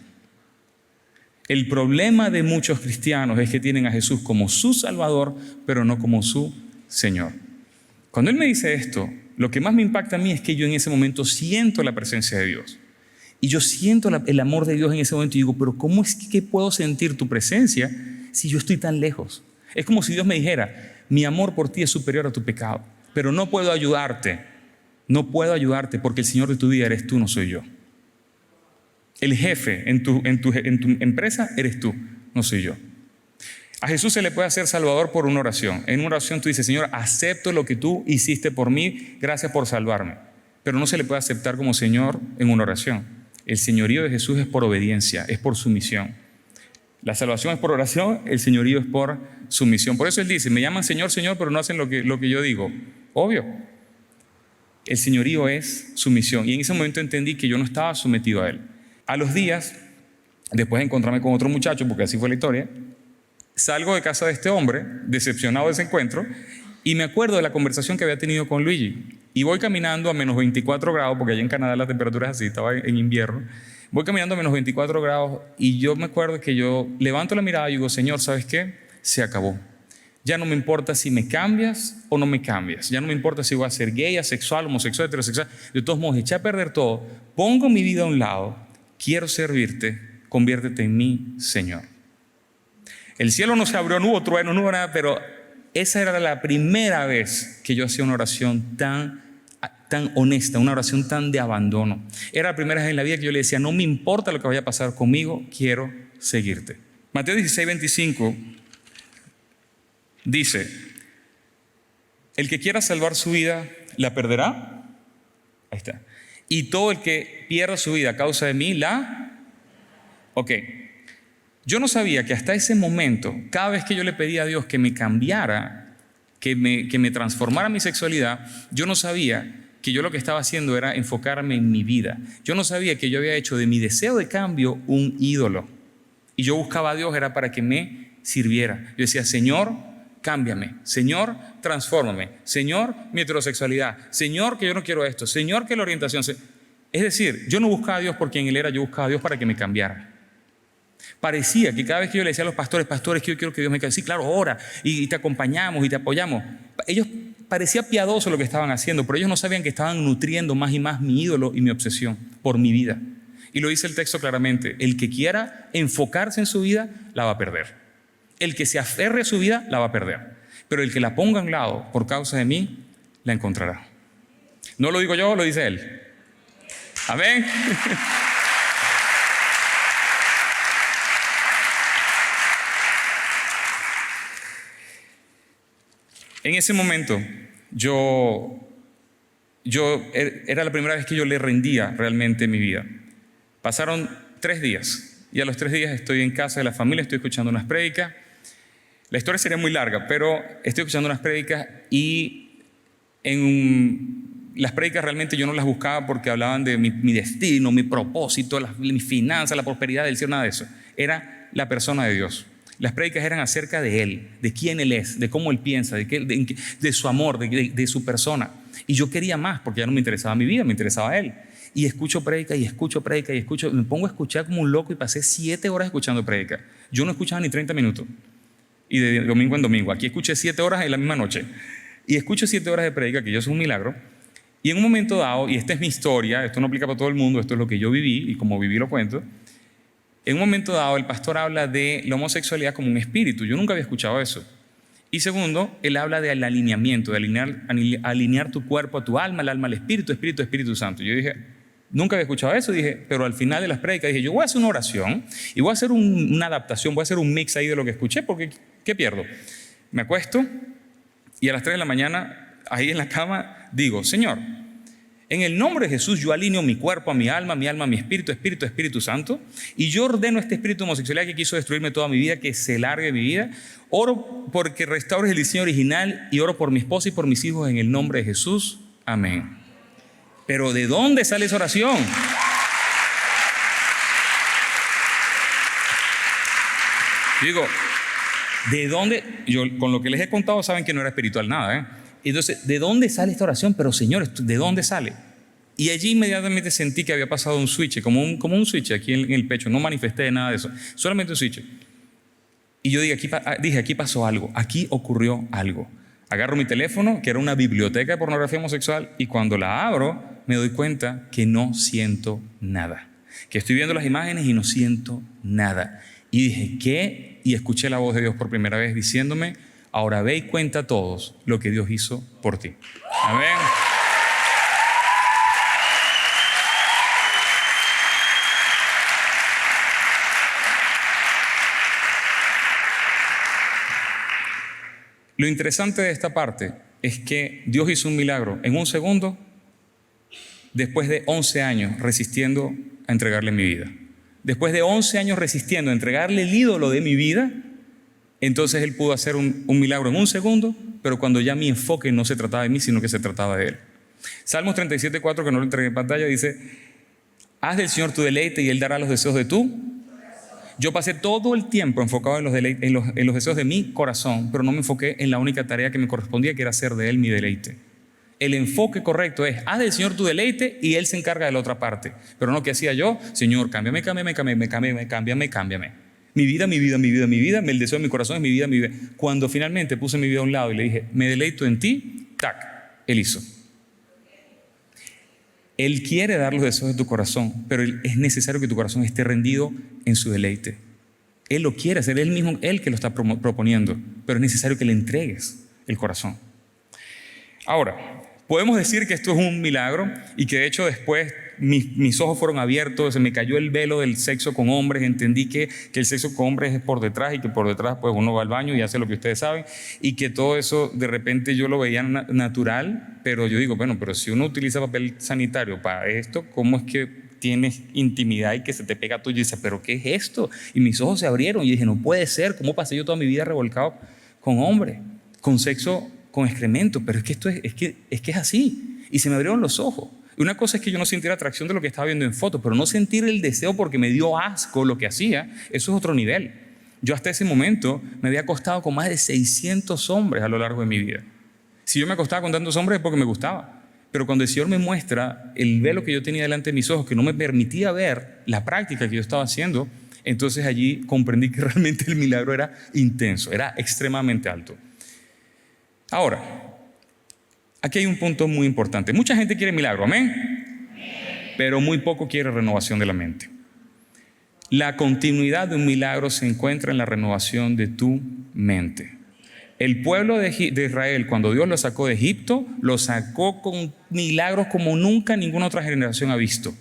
El problema de muchos cristianos es que tienen a Jesús como su Salvador, pero no como su Señor. Cuando él me dice esto, lo que más me impacta a mí es que yo en ese momento siento la presencia de Dios. Y yo siento el amor de Dios en ese momento y digo, pero ¿cómo es que puedo sentir tu presencia si yo estoy tan lejos? Es como si Dios me dijera, mi amor por ti es superior a tu pecado, pero no puedo ayudarte. No puedo ayudarte porque el Señor de tu vida eres tú, no soy yo. El jefe en tu empresa eres tú, no soy yo. A Jesús se le puede hacer Salvador por una oración. En una oración tú dices, Señor, acepto lo que tú hiciste por mí, gracias por salvarme. Pero no se le puede aceptar como Señor en una oración. El señorío de Jesús es por obediencia, es por sumisión. La salvación es por oración, el señorío es por sumisión. Por eso Él dice, me llaman Señor, Señor, pero no hacen lo que yo digo. Obvio. El señorío es sumisión. Y en ese momento entendí que yo no estaba sometido a Él. A los días, después de encontrarme con otro muchacho, porque así fue la historia, salgo de casa de este hombre, decepcionado de ese encuentro, y me acuerdo de la conversación que había tenido con Luigi. Y voy caminando a menos 24 grados, porque allá en Canadá la temperatura es así, estaba en invierno. Voy caminando a menos 24 grados y yo me acuerdo que yo levanto la mirada y digo, Señor, ¿sabes qué? Se acabó. Ya no me importa si me cambias o no me cambias. Ya no me importa si voy a ser gay, asexual, homosexual, heterosexual. De todos modos, eché a perder todo. Pongo mi vida a un lado. Quiero servirte. Conviértete en mi Señor. El cielo no se abrió, no hubo trueno, no hubo nada, pero esa era la primera vez que yo hacía una oración tan honesta, una oración tan de abandono. Era la primera vez en la vida que yo le decía, no me importa lo que vaya a pasar conmigo, quiero seguirte. Mateo 16:25 dice, el que quiera salvar su vida, ¿la perderá? Ahí está. Y todo el que pierda su vida a causa de mí, Ok. Yo no sabía que hasta ese momento, cada vez que yo le pedía a Dios que me cambiara, que me transformara mi sexualidad, yo no sabía que yo lo que estaba haciendo era enfocarme en mi vida. Yo no sabía que yo había hecho de mi deseo de cambio un ídolo. Y yo buscaba a Dios era para que me sirviera. Yo decía, Señor, cámbiame. Señor, transfórmame. Señor, mi heterosexualidad. Señor, que yo no quiero esto. Señor, que la orientación... Es decir, yo no buscaba a Dios por quien Él era, yo buscaba a Dios para que me cambiara. Parecía que cada vez que yo le decía a los pastores, que yo quiero que Dios me cambie. Sí, claro, ora y te acompañamos y te apoyamos. Ellos parecía piadoso lo que estaban haciendo, pero ellos no sabían que estaban nutriendo más y más mi ídolo y mi obsesión por mi vida. Y lo dice el texto claramente, el que quiera enfocarse en su vida, la va a perder. El que se aferre a su vida, la va a perder. Pero el que la ponga a un lado por causa de mí, la encontrará. No lo digo yo, lo dice Él. Amén. En ese momento, era la primera vez que yo le rendía realmente mi vida. Pasaron 3 días y a los 3 días estoy en casa de la familia, estoy escuchando unas prédicas. La historia sería muy larga, pero estoy escuchando unas prédicas y las prédicas realmente yo no las buscaba porque hablaban de mi destino, mi propósito, mi finanza, la prosperidad del cielo, nada de eso. Era la persona de Dios. Las prédicas eran acerca de Él, de quién Él es, de cómo Él piensa, de su amor, de su persona. Y yo quería más porque ya no me interesaba mi vida, me interesaba Él. Y escucho prédica y escucho prédica y escucho. Me pongo a escuchar como un loco y pasé 7 horas escuchando prédica. Yo no escuchaba ni 30 minutos. Y de domingo en domingo. Aquí escuché 7 horas en la misma noche. Y escucho 7 horas de prédica, que yo soy un milagro. Y en un momento dado, y esta es mi historia, esto no aplica para todo el mundo, esto es lo que yo viví y como viví lo cuento. En un momento dado, el pastor habla de la homosexualidad como un espíritu. Yo nunca había escuchado eso. Y segundo, él habla del alineamiento, de alinear tu cuerpo a tu alma, el alma al espíritu, espíritu, Espíritu Santo. Yo dije, nunca había escuchado eso, dije, pero al final de las prédicas dije, yo voy a hacer una oración y voy a hacer una adaptación, voy a hacer un mix ahí de lo que escuché, porque ¿qué pierdo? Me acuesto y a las 3 de la mañana, ahí en la cama, digo, Señor, en el nombre de Jesús yo alineo mi cuerpo a mi alma, a mi espíritu, espíritu, Espíritu Santo, y yo ordeno a este espíritu de homosexualidad que quiso destruirme toda mi vida, que se largue de mi vida. Oro porque restaures el diseño original y oro por mi esposa y por mis hijos en el nombre de Jesús. Amén. Pero ¿de dónde sale esa oración? Digo, ¿de dónde? Yo con lo que les he contado saben que no era espiritual nada, ¿eh? Entonces, ¿de dónde sale esta oración? Pero Señor, ¿de dónde sale? Y allí inmediatamente sentí que había pasado un switch, como un switch aquí en el pecho. No manifesté nada de eso, solamente un switch. Y yo dije, aquí pasó algo, aquí ocurrió algo. Agarro mi teléfono, que era una biblioteca de pornografía homosexual, y cuando la abro, me doy cuenta que no siento nada. Que estoy viendo las imágenes y no siento nada. Y dije, ¿qué? Y escuché la voz de Dios por primera vez diciéndome, ahora ve y cuenta a todos lo que Dios hizo por ti. Amén. Lo interesante de esta parte es que Dios hizo un milagro en un segundo, después de 11 años resistiendo a entregarle mi vida. Después de 11 años resistiendo a entregarle el ídolo de mi vida, entonces Él pudo hacer un milagro en un segundo, pero cuando ya mi enfoque no se trataba de mí, sino que se trataba de Él. Salmos 37:4, que no lo entregué en pantalla, dice, haz del Señor tu deleite y Él dará los deseos de tu. Yo pasé todo el tiempo enfocado en los deseos de mi corazón, pero no me enfoqué en la única tarea que me correspondía, que era hacer de Él mi deleite. El enfoque correcto es, haz del Señor tu deleite y Él se encarga de la otra parte. Pero no, ¿qué hacía yo? Señor, cámbiame. Mi vida, el deseo de mi corazón es mi vida. Cuando finalmente puse mi vida a un lado y le dije, me deleito en ti, tac, Él hizo. Él quiere dar los deseos de tu corazón, pero es necesario que tu corazón esté rendido en su deleite. Él lo quiere hacer, Él mismo, Él que lo está proponiendo, pero es necesario que le entregues el corazón. Ahora, podemos decir que esto es un milagro y que de hecho después mis ojos fueron abiertos, se me cayó el velo del sexo con hombres, entendí que el sexo con hombres es por detrás y que por detrás pues uno va al baño y hace lo que ustedes saben, y que todo eso de repente yo lo veía natural, pero yo digo, bueno, pero si uno utiliza papel sanitario para esto, ¿cómo es que tienes intimidad y que se te pega todo? Y dices, ¿pero qué es esto? Y mis ojos se abrieron y dije, no puede ser, ¿cómo pasé yo toda mi vida revolcado con hombres, con sexo, con excremento? Pero es que esto es que es así. Y se me abrieron los ojos. Una cosa es que yo no sintiera atracción de lo que estaba viendo en fotos, pero no sentir el deseo porque me dio asco lo que hacía, eso es otro nivel. Yo hasta ese momento me había acostado con más de 600 hombres a lo largo de mi vida. Si yo me acostaba con tantos hombres es porque me gustaba. Pero cuando el Señor me muestra el velo que yo tenía delante de mis ojos, que no me permitía ver la práctica que yo estaba haciendo, entonces allí comprendí que realmente el milagro era intenso, era extremadamente alto. Ahora, aquí hay un punto muy importante. Mucha gente quiere milagro, ¿amén? Pero muy poco quiere renovación de la mente. La continuidad de un milagro se encuentra en la renovación de tu mente. El pueblo de Israel, cuando Dios lo sacó de Egipto, lo sacó con milagros como nunca ninguna otra generación ha visto.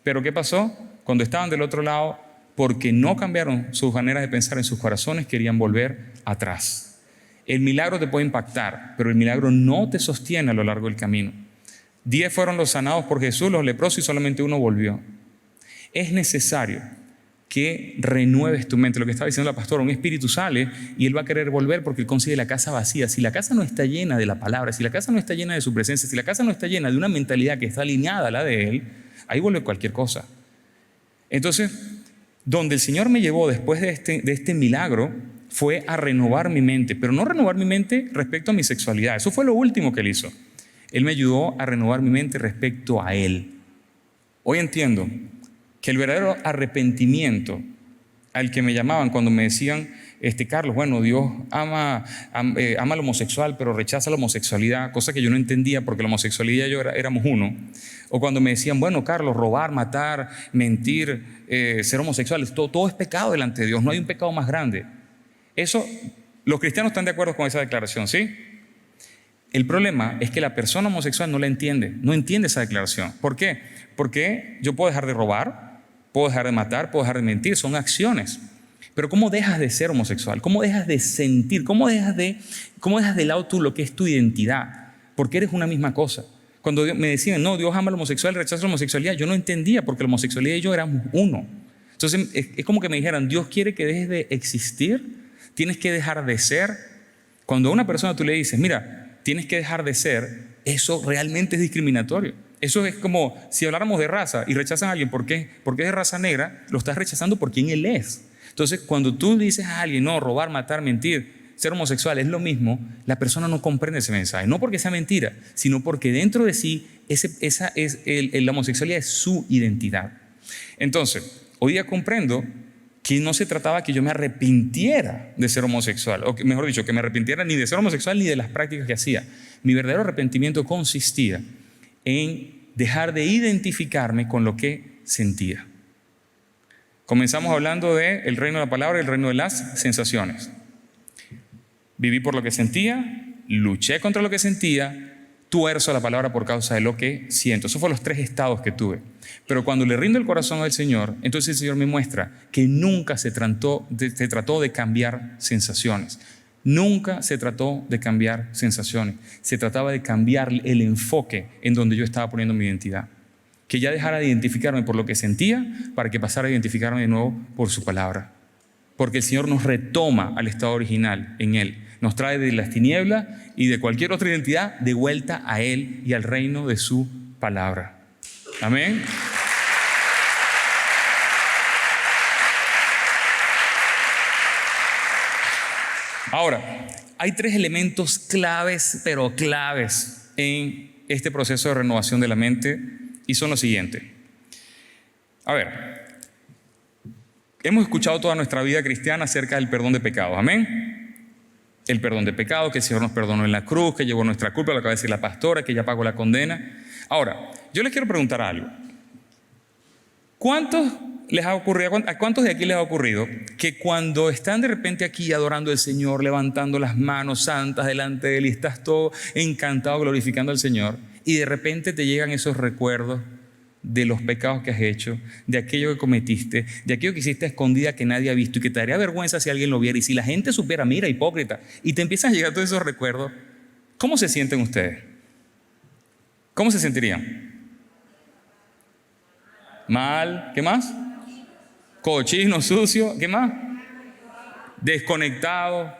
Pero ¿qué pasó? Cuando estaban del otro lado, porque no cambiaron sus maneras de pensar en sus corazones, querían volver atrás. El milagro te puede impactar, pero el milagro no te sostiene a lo largo del camino. 10 fueron los sanados por Jesús, los leprosos, y solamente uno volvió. Es necesario que renueves tu mente. Lo que estaba diciendo la pastora, un espíritu sale y él va a querer volver porque él consigue la casa vacía. Si la casa no está llena de la palabra, si la casa no está llena de su presencia, si la casa no está llena de una mentalidad que está alineada a la de él, ahí vuelve cualquier cosa. Entonces, donde el Señor me llevó después de este milagro fue a renovar mi mente, pero no renovar mi mente respecto a mi sexualidad. Eso fue lo último que Él hizo. Él me ayudó a renovar mi mente respecto a Él. Hoy entiendo que el verdadero arrepentimiento al que me llamaban cuando me decían, Carlos, bueno, Dios ama al homosexual, pero rechaza la homosexualidad, cosa que yo no entendía porque la homosexualidad y yo éramos uno. O cuando me decían, bueno, Carlos, robar, matar, mentir, ser homosexual, todo es pecado delante de Dios, no hay un pecado más grande. Eso, los cristianos están de acuerdo con esa declaración, ¿sí? El problema es que la persona homosexual no la entiende, no entiende esa declaración. ¿Por qué? Porque yo puedo dejar de robar, puedo dejar de matar, puedo dejar de mentir, son acciones. Pero ¿cómo dejas de ser homosexual? ¿Cómo dejas de sentir? ¿Cómo dejas de lado tú lo que es tu identidad? Porque eres una misma cosa. Cuando me decían, no, Dios ama al homosexual, rechaza la homosexualidad, yo no entendía porque la homosexualidad y yo éramos uno. Entonces es como que me dijeran, Dios quiere que dejes de existir, tienes que dejar de ser. Cuando a una persona tú le dices, mira, tienes que dejar de ser, eso realmente es discriminatorio. Eso es como si habláramos de raza y rechazan a alguien porque es de raza negra, lo estás rechazando por quién él es. Entonces, cuando tú dices a alguien, no, robar, matar, mentir, ser homosexual es lo mismo, la persona no comprende ese mensaje. No porque sea mentira, sino porque dentro de sí, la homosexualidad es su identidad. Entonces, hoy día comprendo que no se trataba que yo me arrepintiera de ser homosexual, o que, mejor dicho, que me arrepintiera ni de ser homosexual ni de las prácticas que hacía. Mi verdadero arrepentimiento consistía en dejar de identificarme con lo que sentía. Comenzamos hablando del reino de la palabra y el reino de las sensaciones. Viví por lo que sentía, luché contra lo que sentía, tuerzo la palabra por causa de lo que siento. Esos fueron los 3 estados que tuve. Pero cuando le rindo el corazón al Señor, entonces el Señor me muestra que nunca se trató de cambiar sensaciones. Nunca se trató de cambiar sensaciones. Se trataba de cambiar el enfoque en donde yo estaba poniendo mi identidad. Que ya dejara de identificarme por lo que sentía para que pasara a identificarme de nuevo por su palabra. Porque el Señor nos retoma al estado original en Él. Nos trae de las tinieblas y de cualquier otra identidad de vuelta a Él y al reino de su palabra. Amén. Ahora, hay 3 elementos claves, pero claves en este proceso de renovación de la mente y son los siguientes. A ver, hemos escuchado toda nuestra vida cristiana acerca del perdón de pecados, amén. El perdón de pecados, que el Señor nos perdonó en la cruz, que llevó nuestra culpa, lo acaba de decir la pastora, que ya pagó la condena. Ahora, yo les quiero preguntar algo. ¿A cuántos de aquí les ha ocurrido que cuando están de repente aquí adorando al Señor, levantando las manos santas delante de Él y estás todo encantado glorificando al Señor y de repente te llegan esos recuerdos de los pecados que has hecho, de aquello que cometiste, de aquello que hiciste a escondida que nadie ha visto y que te daría vergüenza si alguien lo viera y si la gente supiera, mira, hipócrita, y te empiezan a llegar todos esos recuerdos? ¿Cómo se sienten ustedes? ¿Cómo se sentirían? Mal, ¿qué más? Cochino, sucio, ¿qué más? Desconectados,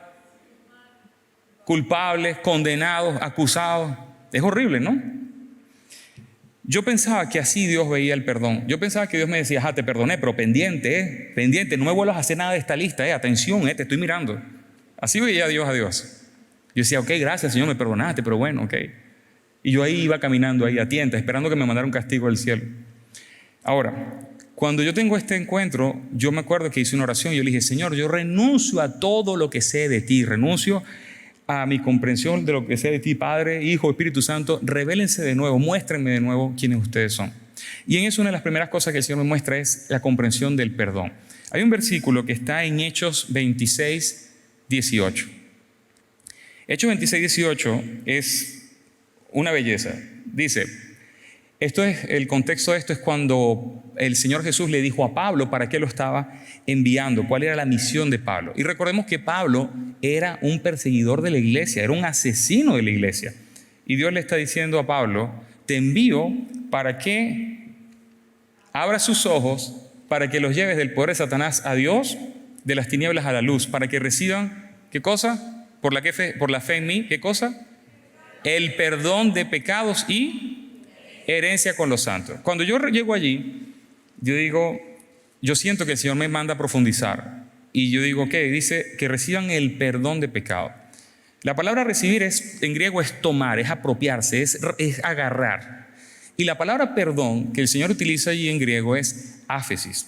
culpables, condenados, acusados. Es horrible, ¿no? Yo pensaba que así Dios veía el perdón. Yo pensaba que Dios me decía, te perdoné, pero pendiente, pendiente, no me vuelvas a hacer nada de esta lista, atención, te estoy mirando. Así veía Dios a Dios. Yo decía, ok, gracias Señor, me perdonaste, pero bueno, ok. Y yo ahí iba caminando ahí a tientas, esperando que me mandara un castigo del cielo. Ahora, cuando yo tengo este encuentro, yo me acuerdo que hice una oración y yo le dije, Señor, yo renuncio a todo lo que sé de ti, renuncio a mi comprensión de lo que sé de ti, Padre, Hijo, Espíritu Santo, revélense de nuevo, muéstrenme de nuevo quiénes ustedes son. Y en eso una de las primeras cosas que el Señor me muestra es la comprensión del perdón. Hay un versículo que está en Hechos 26, 18. Hechos 26, 18 es una belleza. Dice, el contexto de esto es cuando el Señor Jesús le dijo a Pablo para qué lo estaba enviando, cuál era la misión de Pablo. Y recordemos que Pablo era un perseguidor de la iglesia, era un asesino de la iglesia. Y Dios le está diciendo a Pablo, te envío para que abra sus ojos, para que los lleves del poder de Satanás a Dios, de las tinieblas a la luz, para que reciban, ¿qué cosa? Por la fe en mí, ¿qué cosa? El perdón de pecados y herencia con los santos. Cuando yo llego allí, yo siento que el Señor me manda a profundizar y yo digo, ¿qué? Dice que reciban el perdón de pecado. La palabra recibir en griego es tomar, es apropiarse, es agarrar. Y la palabra perdón que el Señor utiliza allí en griego es áfesis.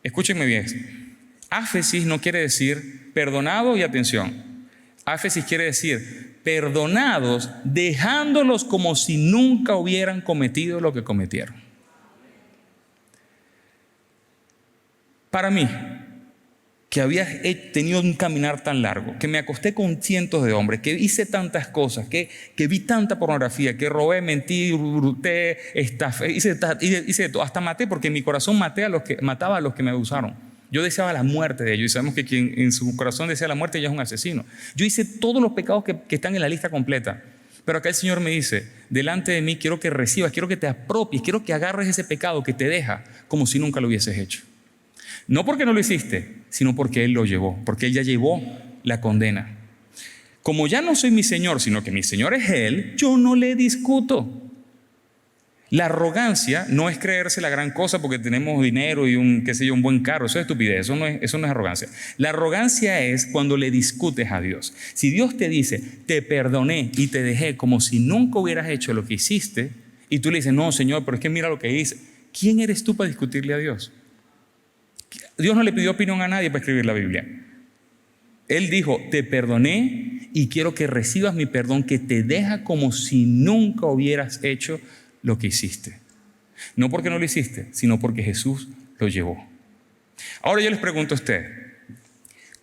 Escúchenme bien. Áfesis no quiere decir perdonado y atención. Áfesis quiere decir perdonados dejándolos como si nunca hubieran cometido lo que cometieron. Para mí, que había tenido un caminar tan largo, que me acosté con cientos de hombres, que hice tantas cosas, que vi tanta pornografía, que robé, mentí, hurté, estafé, hice todo, hasta maté, porque en mi corazón mataba a los que me abusaron. Yo deseaba la muerte de ellos, y sabemos que quien en su corazón desea la muerte ya es un asesino. Yo hice todos los pecados que están en la lista completa. Pero acá el Señor me dice, delante de mí quiero que recibas, quiero que te apropies, quiero que agarres ese pecado que te deja como si nunca lo hubieses hecho. No porque no lo hiciste, sino porque Él lo llevó, porque Él ya llevó la condena. Como ya no soy mi Señor, sino que mi Señor es Él, yo no le discuto. La arrogancia no es creerse la gran cosa porque tenemos dinero y un buen carro. Eso es estupidez, eso no es arrogancia. La arrogancia es cuando le discutes a Dios. Si Dios te dice, te perdoné y te dejé como si nunca hubieras hecho lo que hiciste, y tú le dices, no, Señor, pero es que mira lo que hice. ¿Quién eres tú para discutirle a Dios? Dios no le pidió opinión a nadie para escribir la Biblia. Él dijo, te perdoné y quiero que recibas mi perdón que te deja como si nunca hubieras hecho lo que hiciste. No porque no lo hiciste, sino porque Jesús lo llevó. Ahora yo les pregunto a ustedes,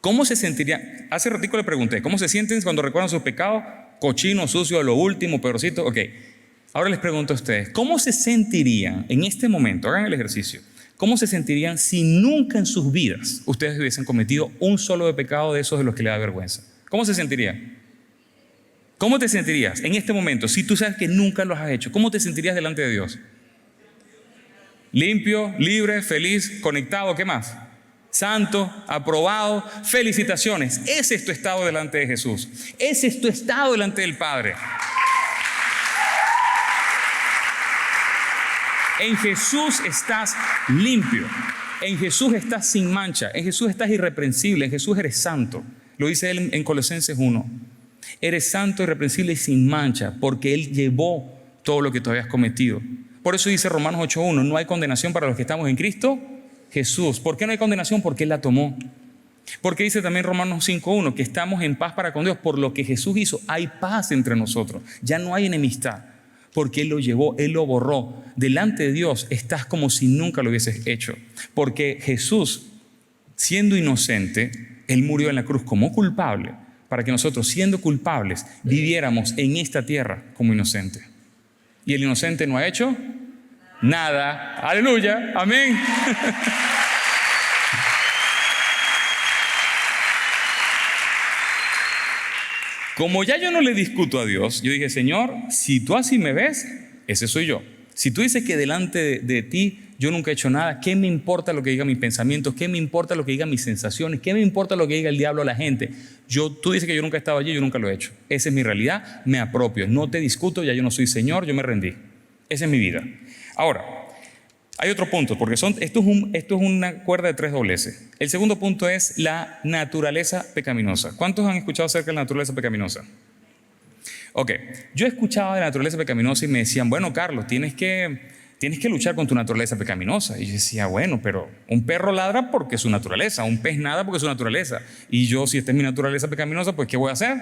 ¿cómo se sentirían? Hace ratico le pregunté, ¿cómo se sienten cuando recuerdan sus pecados? Cochino, sucio, lo último, peorcito. Ok, ahora les pregunto a ustedes, ¿cómo se sentirían en este momento? Hagan el ejercicio. ¿Cómo se sentirían si nunca en sus vidas ustedes hubiesen cometido un solo de pecado de esos de los que les da vergüenza? ¿Cómo se sentirían? ¿Cómo te sentirías en este momento si tú sabes que nunca los has hecho? ¿Cómo te sentirías delante de Dios? Limpio, libre, feliz, conectado, ¿qué más? Santo, aprobado, felicitaciones. Ese es tu estado delante de Jesús. Ese es tu estado delante del Padre. En Jesús estás limpio, en Jesús estás sin mancha, en Jesús estás irreprensible, en Jesús eres santo. Lo dice Él en Colosenses 1. Eres santo, irreprensible y sin mancha, porque Él llevó todo lo que tú habías cometido. Por eso dice Romanos 8:1, no hay condenación para los que estamos en Cristo Jesús. ¿Por qué no hay condenación? Porque Él la tomó. Porque dice también Romanos 5:1 que estamos en paz para con Dios por lo que Jesús hizo. Hay paz entre nosotros, ya no hay enemistad. Porque Él lo llevó, Él lo borró. Delante de Dios estás como si nunca lo hubieses hecho. Porque Jesús, siendo inocente, Él murió en la cruz como culpable, para que nosotros, siendo culpables, viviéramos en esta tierra como inocentes. Y el inocente no ha hecho nada. Aleluya, amén. Como ya yo no le discuto a Dios, yo dije, Señor, si tú así me ves, ese soy yo. Si tú dices que delante de ti yo nunca he hecho nada, ¿qué me importa lo que digan mis pensamientos? ¿Qué me importa lo que digan mis sensaciones? ¿Qué me importa lo que diga el diablo a la gente? Tú dices que yo nunca he estado allí, yo nunca lo he hecho. Esa es mi realidad, me apropio. No te discuto, ya yo no soy Señor, yo me rendí. Esa es mi vida. Ahora, hay otro punto, porque esto es una cuerda de 3 dobleces. El segundo punto es la naturaleza pecaminosa. ¿Cuántos han escuchado acerca de la naturaleza pecaminosa? Ok, yo escuchaba de la naturaleza pecaminosa y me decían, bueno, Carlos, tienes que luchar con tu naturaleza pecaminosa. Y yo decía, bueno, pero un perro ladra porque es su naturaleza, un pez nada porque es su naturaleza. Y yo, si esta es mi naturaleza pecaminosa, pues ¿qué voy a hacer?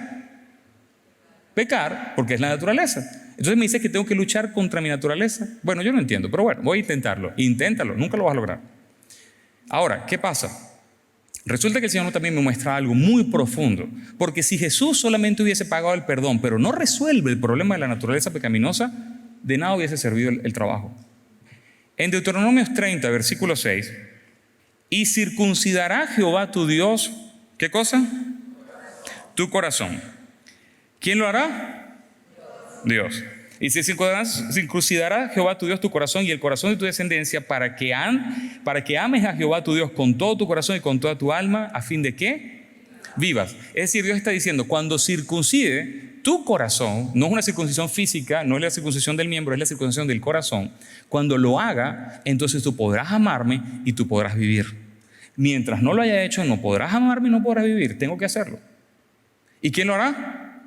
Pecar, porque es la naturaleza. Entonces me dice que tengo que luchar contra mi naturaleza. Bueno, yo no entiendo, pero bueno, voy a intentarlo. Inténtalo, nunca lo vas a lograr. Ahora, ¿qué pasa? Resulta que el Señor también me muestra algo muy profundo. Porque si Jesús solamente hubiese pagado el perdón, pero no resuelve el problema de la naturaleza pecaminosa, de nada hubiese servido el trabajo. En Deuteronomios 30, versículo 6, y circuncidará Jehová tu Dios, ¿qué cosa? Tu corazón. ¿Quién lo hará? Dios. Y se circuncidará Jehová tu Dios tu corazón y el corazón de tu descendencia para que ames a Jehová tu Dios con todo tu corazón y con toda tu alma, a fin de que vivas. Es decir, Dios está diciendo, cuando circuncide tu corazón, no es una circuncisión física, no es la circuncisión del miembro, es la circuncisión del corazón. Cuando lo haga, entonces tú podrás amarme y tú podrás vivir. Mientras no lo haya hecho, no podrás amarme y no podrás vivir. Tengo que hacerlo. ¿Y quién lo hará?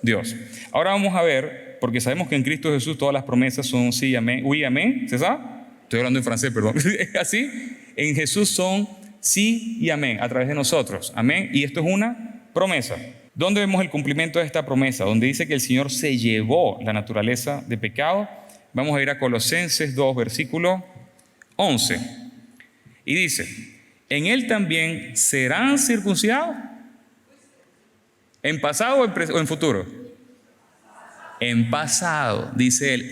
Dios. Ahora vamos a ver, porque sabemos que en Cristo Jesús todas las promesas son sí, amén, oui, amén. ¿Se sabe? Estoy hablando en francés, perdón. ¿Es así? En Jesús son sí y amén, a través de nosotros. Amén. Y esto es una promesa. ¿Dónde vemos el cumplimiento de esta promesa? Donde dice que el Señor se llevó la naturaleza de pecado. Vamos a ir a Colosenses 2, versículo 11. Y dice, ¿en Él también serán circuncidados? ¿En pasado o en futuro? En pasado, dice Él.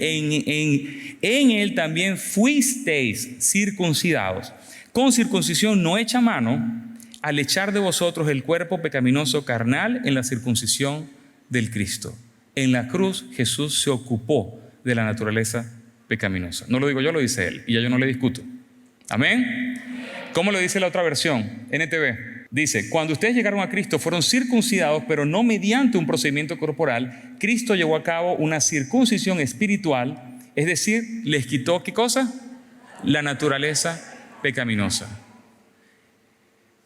En Él también fuisteis circuncidados, con circuncisión no hecha a mano, al echar de vosotros el cuerpo pecaminoso carnal en la circuncisión del Cristo. En la cruz Jesús se ocupó de la naturaleza pecaminosa. No lo digo yo, lo dice Él, y ya yo no le discuto. ¿Amén? ¿Cómo lo dice la otra versión? NTV. Dice, cuando ustedes llegaron a Cristo fueron circuncidados, pero no mediante un procedimiento corporal. Cristo llevó a cabo una circuncisión espiritual, es decir, les quitó, ¿qué cosa? La naturaleza pecaminosa.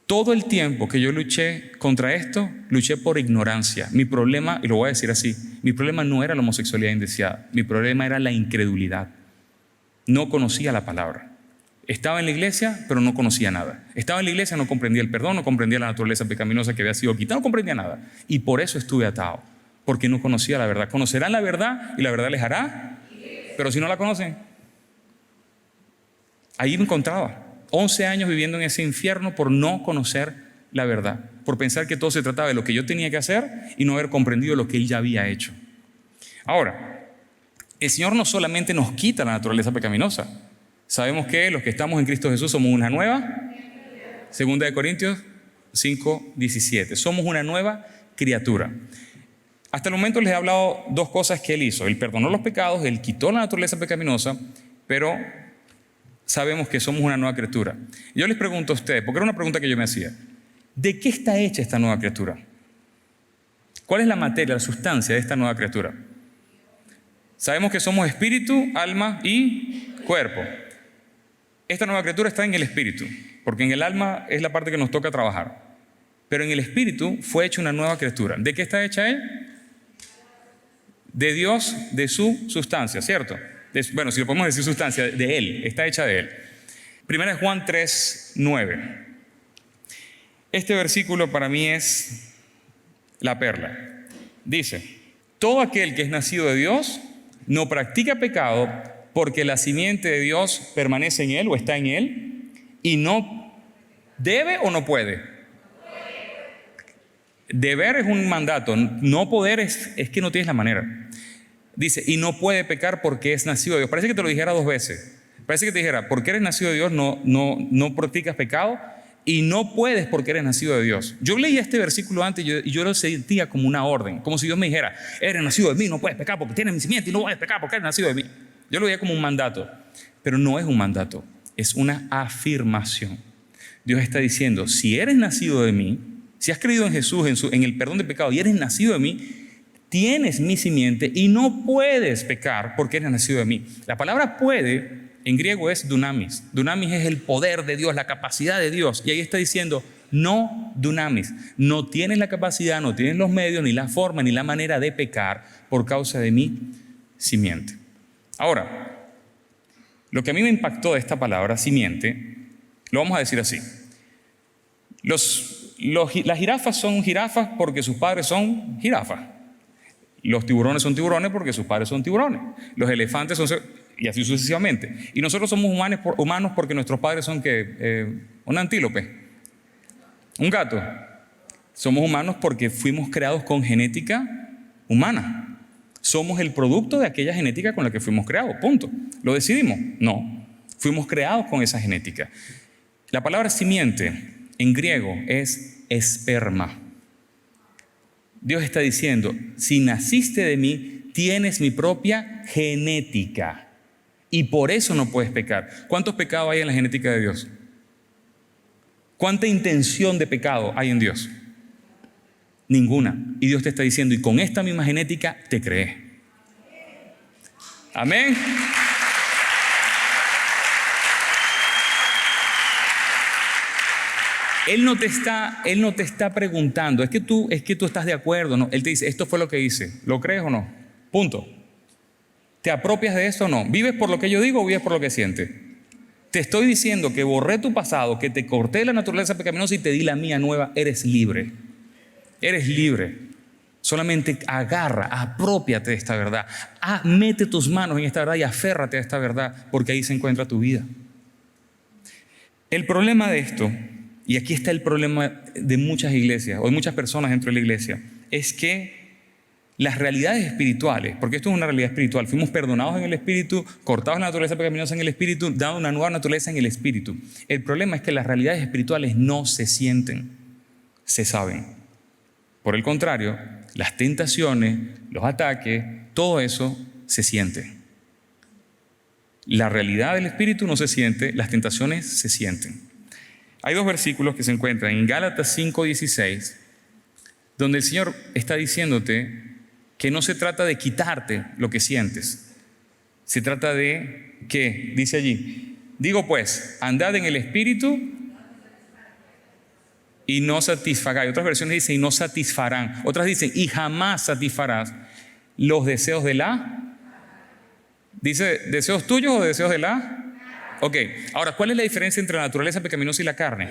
Todo el tiempo que yo luché contra esto, luché por ignorancia. Mi problema, y lo voy a decir así, mi problema no era la homosexualidad indeseada, mi problema era la incredulidad. No conocía la palabra. Estaba en la iglesia, pero no conocía nada. Estaba en la iglesia, no comprendía el perdón, no comprendía la naturaleza pecaminosa que había sido quitada, no comprendía nada. Y por eso estuve atado, porque no conocía la verdad. Conocerán la verdad y la verdad les hará, pero si no la conocen, ahí me encontraba. 11 años viviendo en ese infierno por no conocer la verdad, por pensar que todo se trataba de lo que yo tenía que hacer y no haber comprendido lo que Él ya había hecho. Ahora, el Señor no solamente nos quita la naturaleza pecaminosa. Sabemos que los que estamos en Cristo Jesús somos una nueva, 2 Corintios 5:17. Somos una nueva criatura. Hasta el momento les he hablado dos cosas que Él hizo. Él perdonó los pecados, Él quitó la naturaleza pecaminosa, pero sabemos que somos una nueva criatura. Yo les pregunto a ustedes, porque era una pregunta que yo me hacía, ¿de qué está hecha esta nueva criatura? ¿Cuál es la materia, la sustancia de esta nueva criatura? Sabemos que somos espíritu, alma y cuerpo. Esta nueva criatura está en el espíritu, porque en el alma es la parte que nos toca trabajar. Pero en el espíritu fue hecha una nueva criatura. ¿De qué está hecha Él? De Dios, de su sustancia, ¿cierto? Bueno, si lo podemos decir sustancia, de Él, está hecha de Él. Primera de Juan 3:9. Este versículo para mí es la perla. Dice, todo aquel que es nacido de Dios no practica pecado porque la simiente de Dios permanece en él o está en él y no debe o no puede. Deber es un mandato, no poder es que no tienes la manera. Dice, y no puede pecar porque es nacido de Dios. Parece que te lo dijera dos veces. Parece que te dijera, porque eres nacido de Dios no practicas pecado y no puedes porque eres nacido de Dios. Yo leía este versículo antes y yo lo sentía como una orden, como si Dios me dijera, eres nacido de mí, no puedes pecar porque tienes mi simiente y no puedes pecar porque eres nacido de mí. Yo lo veía como un mandato, pero no es un mandato, es una afirmación. Dios está diciendo, si eres nacido de mí, si has creído en Jesús, en el perdón de pecado y eres nacido de mí, tienes mi simiente y no puedes pecar porque eres nacido de mí. La palabra puede en griego es dunamis. Dunamis es el poder de Dios, la capacidad de Dios. Y ahí está diciendo, no dunamis. No tienes la capacidad, no tienes los medios, ni la forma, ni la manera de pecar por causa de mi simiente. Ahora, lo que a mí me impactó de esta palabra, simiente, lo vamos a decir así. Las jirafas son jirafas porque sus padres son jirafas. Los tiburones son tiburones porque sus padres son tiburones. Los elefantes son... y así sucesivamente. Y nosotros somos humanos porque nuestros padres son un antílope, un gato. Somos humanos porque fuimos creados con genética humana. Somos el producto de aquella genética con la que fuimos creados, punto. ¿Lo decidimos? No. Fuimos creados con esa genética. La palabra simiente en griego es esperma. Dios está diciendo, si naciste de mí, tienes mi propia genética. Y por eso no puedes pecar. ¿Cuántos pecados hay en la genética de Dios? ¿Cuánta intención de pecado hay en Dios? Ninguna. Y Dios te está diciendo, y con esta misma genética te creé. Amén. Él no te está preguntando, es que tú estás de acuerdo, ¿no? Él te dice, esto fue lo que hice, ¿lo crees o no? Punto. ¿Te apropias de esto o no? ¿Vives por lo que yo digo o vives por lo que sientes? Te estoy diciendo que borré tu pasado, que te corté la naturaleza pecaminosa y te di la mía nueva. Eres libre. Eres libre. Solamente agarra, aprópiate de esta verdad. Mete tus manos en esta verdad y aférrate a esta verdad, porque ahí se encuentra tu vida. El problema de esto, y aquí está el problema de muchas iglesias o de muchas personas dentro de la iglesia, es que las realidades espirituales, porque esto es una realidad espiritual, fuimos perdonados en el espíritu, cortados la naturaleza pecaminosa en el espíritu, dado una nueva naturaleza en el espíritu. El problema es que las realidades espirituales no se sienten, se saben. Por el contrario, las tentaciones, los ataques, todo eso se siente. La realidad del espíritu no se siente, las tentaciones se sienten. Hay dos versículos que se encuentran en Gálatas 5:16, donde el Señor está diciéndote que no se trata de quitarte lo que sientes. Se trata de, ¿qué? Dice allí, digo pues, andad en el espíritu y no satisfagáis. Otras versiones dicen, y no satisfarán. Otras dicen, y jamás satisfarás los deseos de la... ¿Dice deseos tuyos o deseos de la? Ok, ahora, ¿cuál es la diferencia entre la naturaleza pecaminosa y la carne?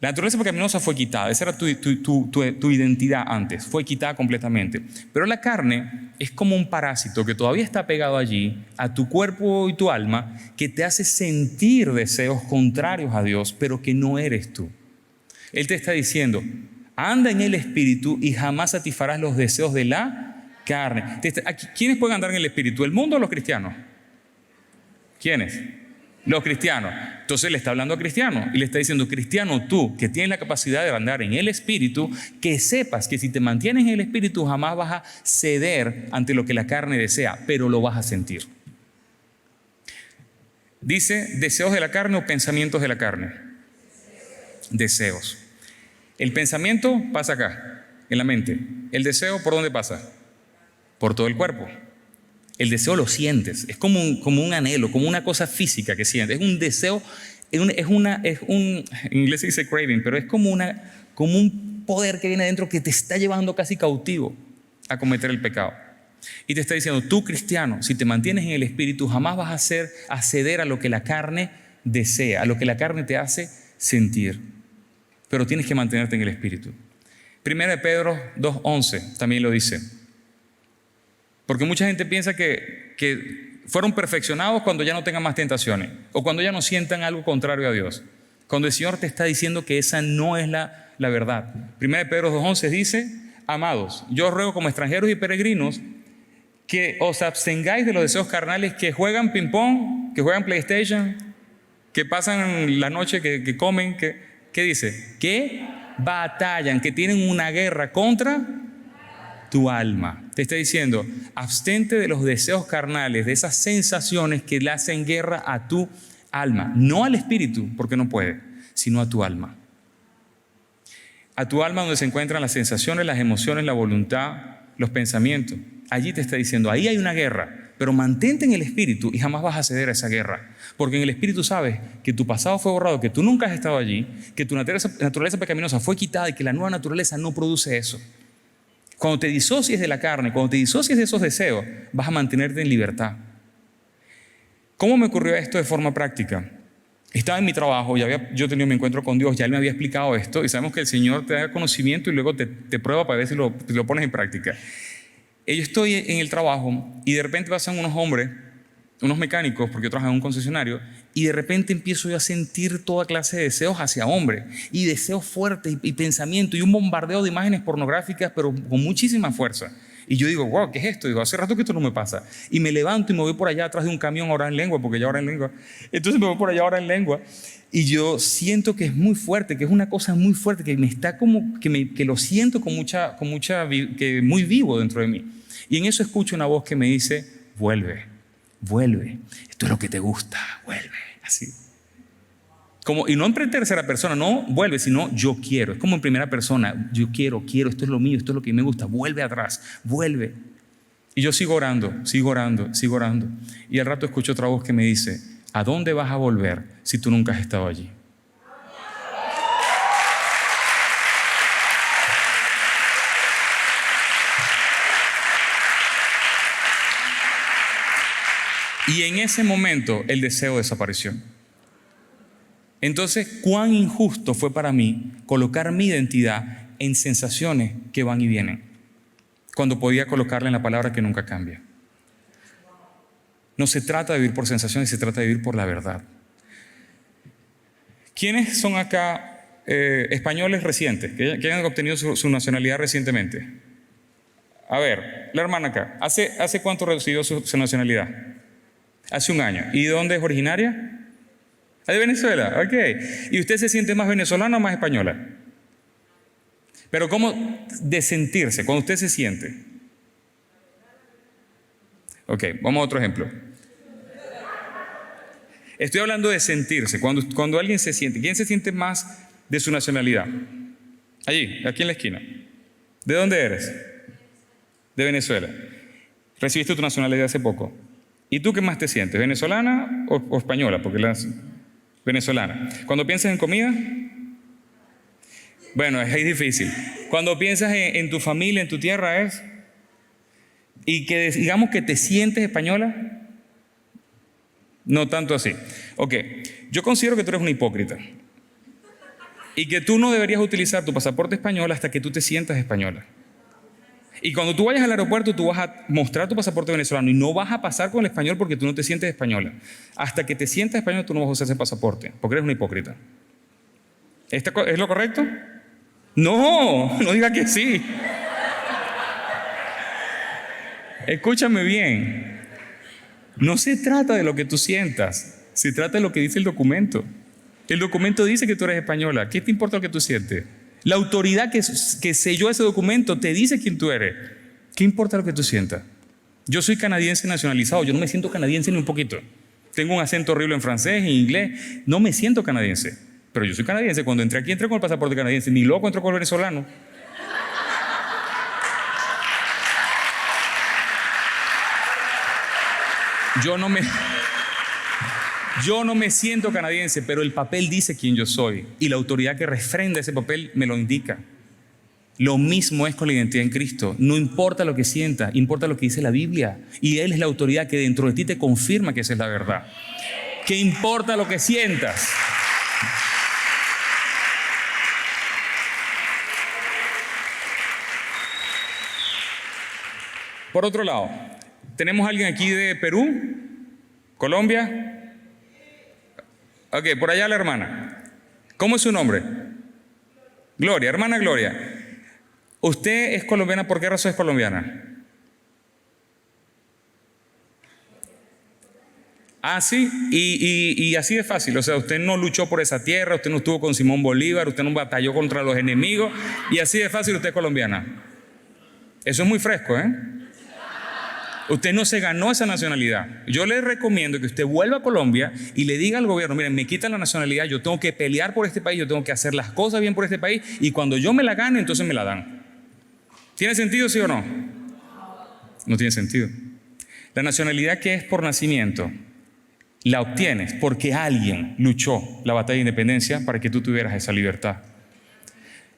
La naturaleza pecaminosa fue quitada, esa era tu identidad antes, fue quitada completamente. Pero la carne es como un parásito que todavía está pegado allí a tu cuerpo y tu alma, que te hace sentir deseos contrarios a Dios, pero que no eres tú. Él te está diciendo, anda en el espíritu y jamás satisfarás los deseos de la carne. ¿Quiénes pueden andar en el espíritu? ¿El mundo o los cristianos? ¿Quiénes? Los cristianos. Entonces le está hablando a cristianos y le está diciendo, cristiano, tú que tienes la capacidad de andar en el espíritu, que sepas que si te mantienes en el espíritu jamás vas a ceder ante lo que la carne desea, pero lo vas a sentir. Dice, deseos de la carne o pensamientos de la carne. Deseos. El pensamiento pasa acá, en la mente. El deseo, ¿por dónde pasa? Por todo el cuerpo. El deseo lo sientes, es como un anhelo, como una cosa física que sientes. Es un deseo, en inglés se dice craving, pero es como un poder que viene dentro que te está llevando casi cautivo a cometer el pecado. Y te está diciendo, tú cristiano, si te mantienes en el espíritu, jamás vas a ceder a lo que la carne desea, a lo que la carne te hace sentir. Pero tienes que mantenerte en el espíritu. 1 Pedro 2:11 también lo dice. Porque mucha gente piensa que fueron perfeccionados cuando ya no tengan más tentaciones o cuando ya no sientan algo contrario a Dios. Cuando el Señor te está diciendo que esa no es la verdad. 1 Pedro 2:11 dice, amados, yo os ruego como extranjeros y peregrinos que os abstengáis de los deseos carnales que juegan ping-pong, que juegan PlayStation, que pasan la noche, que comen, ¿qué dice? Que batallan, que tienen una guerra contra tu alma. Te está diciendo, abstente de los deseos carnales, de esas sensaciones que le hacen guerra a tu alma. No al espíritu, porque no puede, sino a tu alma. A tu alma donde se encuentran las sensaciones, las emociones, la voluntad, los pensamientos. Allí te está diciendo, ahí hay una guerra, pero mantente en el espíritu y jamás vas a ceder a esa guerra. Porque en el espíritu sabes que tu pasado fue borrado, que tú nunca has estado allí, que tu naturaleza pecaminosa fue quitada y que la nueva naturaleza no produce eso. Cuando te disocies de la carne, cuando te disocies de esos deseos, vas a mantenerte en libertad. ¿Cómo me ocurrió esto de forma práctica? Estaba en mi trabajo, yo tenía mi encuentro con Dios, ya Él me había explicado esto y sabemos que el Señor te da conocimiento y luego te prueba para ver si lo pones en práctica. Yo estoy en el trabajo y de repente pasan unos hombres, unos mecánicos, porque yo trabajo en un concesionario, y de repente empiezo yo a sentir toda clase de deseos hacia hombres, y deseos fuertes y pensamientos, y un bombardeo de imágenes pornográficas, pero con muchísima fuerza. Y yo digo, wow, ¿qué es esto? Digo, hace rato que esto no me pasa. Y me levanto y me voy por allá atrás de un camión a orar en lengua, porque ya ora en lengua. Entonces me voy por allá a orar en lengua, y yo siento que es muy fuerte, que es una cosa muy fuerte, que me está como, que lo siento que muy vivo dentro de mí. Y en eso escucho una voz que me dice, vuelve, esto es lo que te gusta, vuelve, así. Y no en tercera persona, no vuelve, sino yo quiero. Es como en primera persona, yo quiero, esto es lo mío, esto es lo que me gusta, vuelve atrás, vuelve. Y yo sigo orando. Y al rato escucho otra voz que me dice, ¿a dónde vas a volver si tú nunca has estado allí? Y en ese momento el deseo desapareció. Entonces, cuán injusto fue para mí colocar mi identidad en sensaciones que van y vienen, cuando podía colocarla en la palabra que nunca cambia. No se trata de vivir por sensaciones, se trata de vivir por la verdad. ¿Quiénes son acá españoles recientes, que hayan obtenido su nacionalidad recientemente? A ver, la hermana acá, ¿hace cuánto recibió su nacionalidad? Hace un año. ¿Y de dónde es originaria? ¿De Venezuela? Ok. ¿Y usted se siente más venezolana o más española? Pero ¿cómo de sentirse? Cuando usted se siente. Ok, vamos a otro ejemplo. Estoy hablando de sentirse. Cuando alguien se siente. ¿Quién se siente más de su nacionalidad? Allí, aquí en la esquina. ¿De dónde eres? De Venezuela. Recibiste tu nacionalidad hace poco. ¿Y tú qué más te sientes? ¿Venezolana o española? Porque venezolana. Cuando piensas en comida, bueno, es difícil. Cuando piensas en tu familia, en tu tierra, es. Y que digamos que te sientes española, no tanto así. Ok, yo considero que tú eres una hipócrita. Y que tú no deberías utilizar tu pasaporte español hasta que tú te sientas española. Y cuando tú vayas al aeropuerto, tú vas a mostrar tu pasaporte venezolano y no vas a pasar con el español porque tú no te sientes española. Hasta que te sientas español, tú no vas a usar ese pasaporte, porque eres una hipócrita. ¿Es lo correcto? No diga que sí. Escúchame bien. No se trata de lo que tú sientas, se trata de lo que dice el documento. El documento dice que tú eres española. ¿Qué te importa lo que tú sientes? La autoridad que selló ese documento te dice quién tú eres. ¿Qué importa lo que tú sientas? Yo soy canadiense nacionalizado, yo no me siento canadiense ni un poquito. Tengo un acento horrible en francés, en inglés, no me siento canadiense. Pero yo soy canadiense, cuando entré aquí entré con el pasaporte canadiense, ni loco entró con el venezolano. Yo no me siento canadiense, pero el papel dice quién yo soy y la autoridad que refrenda ese papel me lo indica. Lo mismo es con la identidad en Cristo. No importa lo que sientas, importa lo que dice la Biblia. Y Él es la autoridad que dentro de ti te confirma que esa es la verdad. ¿Qué importa lo que sientas? Por otro lado, ¿tenemos alguien aquí de Perú? ¿Colombia? Ok, por allá la hermana. ¿Cómo es su nombre? Gloria, hermana Gloria. ¿Usted es colombiana? ¿Por qué razón es colombiana? Ah, sí, y así de fácil. O sea, usted no luchó por esa tierra, usted no estuvo con Simón Bolívar, usted no batalló contra los enemigos, y así de fácil usted es colombiana. Eso es muy fresco, ¿eh? Usted no se ganó esa nacionalidad. Yo le recomiendo que usted vuelva a Colombia y le diga al gobierno, miren, me quitan la nacionalidad, yo tengo que pelear por este país, yo tengo que hacer las cosas bien por este país, y cuando yo me la gane, entonces me la dan. ¿Tiene sentido, sí o no? No tiene sentido. La nacionalidad que es por nacimiento, la obtienes porque alguien luchó la batalla de independencia para que tú tuvieras esa libertad.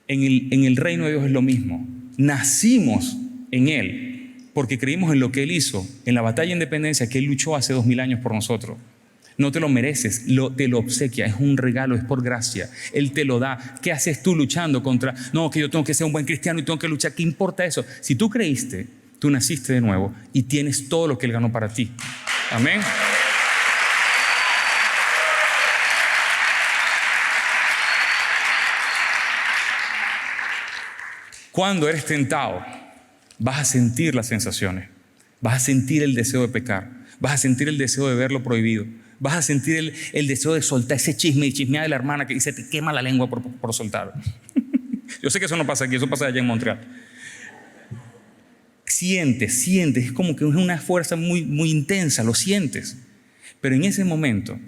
En el reino de Dios es lo mismo. Nacimos en Él porque creímos en lo que Él hizo, en la batalla de independencia que Él luchó hace 2000 años por nosotros. No te lo mereces, te lo obsequia, es un regalo, es por gracia. Él te lo da. ¿Qué haces tú luchando contra? No, que yo tengo que ser un buen cristiano y tengo que luchar. ¿Qué importa eso? Si tú creíste, tú naciste de nuevo y tienes todo lo que Él ganó para ti. Amén. Cuando eres tentado, vas a sentir las sensaciones, vas a sentir el deseo de pecar, vas a sentir el deseo de ver lo prohibido, vas a sentir el deseo de soltar ese chisme y chismear de la hermana que se te quema la lengua por soltar. Yo sé que eso no pasa aquí, eso pasa allá en Montreal. Sientes, es como que es una fuerza muy, muy intensa, lo sientes. Pero en ese momento,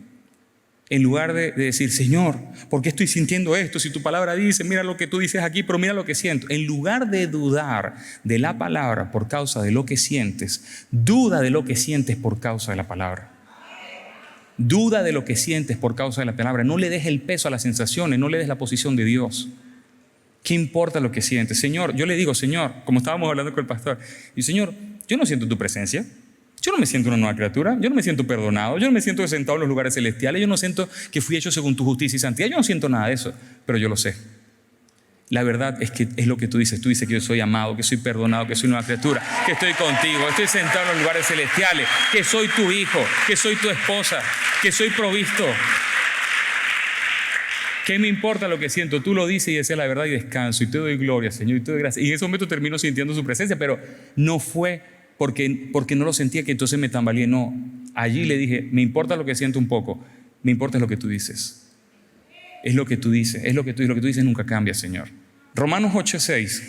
en lugar de decir, Señor, ¿por qué estoy sintiendo esto? Si tu palabra dice, mira lo que tú dices aquí, pero mira lo que siento. En lugar de dudar de la palabra por causa de lo que sientes, duda de lo que sientes por causa de la palabra. Duda de lo que sientes por causa de la palabra. No le des el peso a las sensaciones, no le des la posición de Dios. ¿Qué importa lo que sientes? Señor, yo le digo, Señor, como estábamos hablando con el pastor, y Señor, yo no siento tu presencia. Yo no me siento una nueva criatura, yo no me siento perdonado, yo no me siento sentado en los lugares celestiales, yo no siento que fui hecho según tu justicia y santidad, yo no siento nada de eso, pero yo lo sé. La verdad es que es lo que tú dices que yo soy amado, que soy perdonado, que soy nueva criatura, que estoy contigo, estoy sentado en los lugares celestiales, que soy tu hijo, que soy tu esposa, que soy provisto. ¿Qué me importa lo que siento? Tú lo dices y esa es la verdad y descanso y te doy gloria, Señor, y te doy gracias. Y en ese momento termino sintiendo su presencia, pero no fue porque no lo sentía que entonces me tambaleé. No, allí le dije, me importa lo que siento un poco, me importa lo que tú dices. Es lo que tú dices, es lo que tú dices nunca cambia, Señor. Romanos 8:6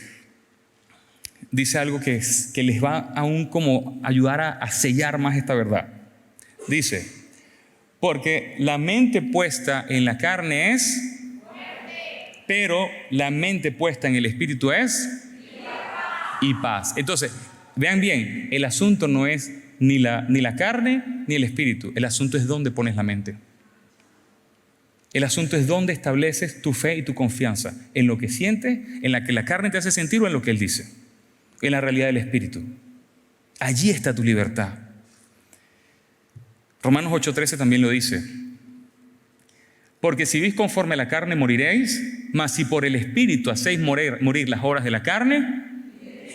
dice algo que les va aún como ayudar a sellar más esta verdad. Dice, porque la mente puesta en la carne es muerte, pero la mente puesta en el Espíritu es y paz. Entonces, vean bien, el asunto no es ni la carne ni el Espíritu. El asunto es dónde pones la mente. El asunto es dónde estableces tu fe y tu confianza. En lo que sientes, en la que la carne te hace sentir o en lo que Él dice. En la realidad del Espíritu. Allí está tu libertad. Romanos 8:13 también lo dice. Porque si vivís conforme a la carne moriréis, mas si por el Espíritu hacéis morir las obras de la carne,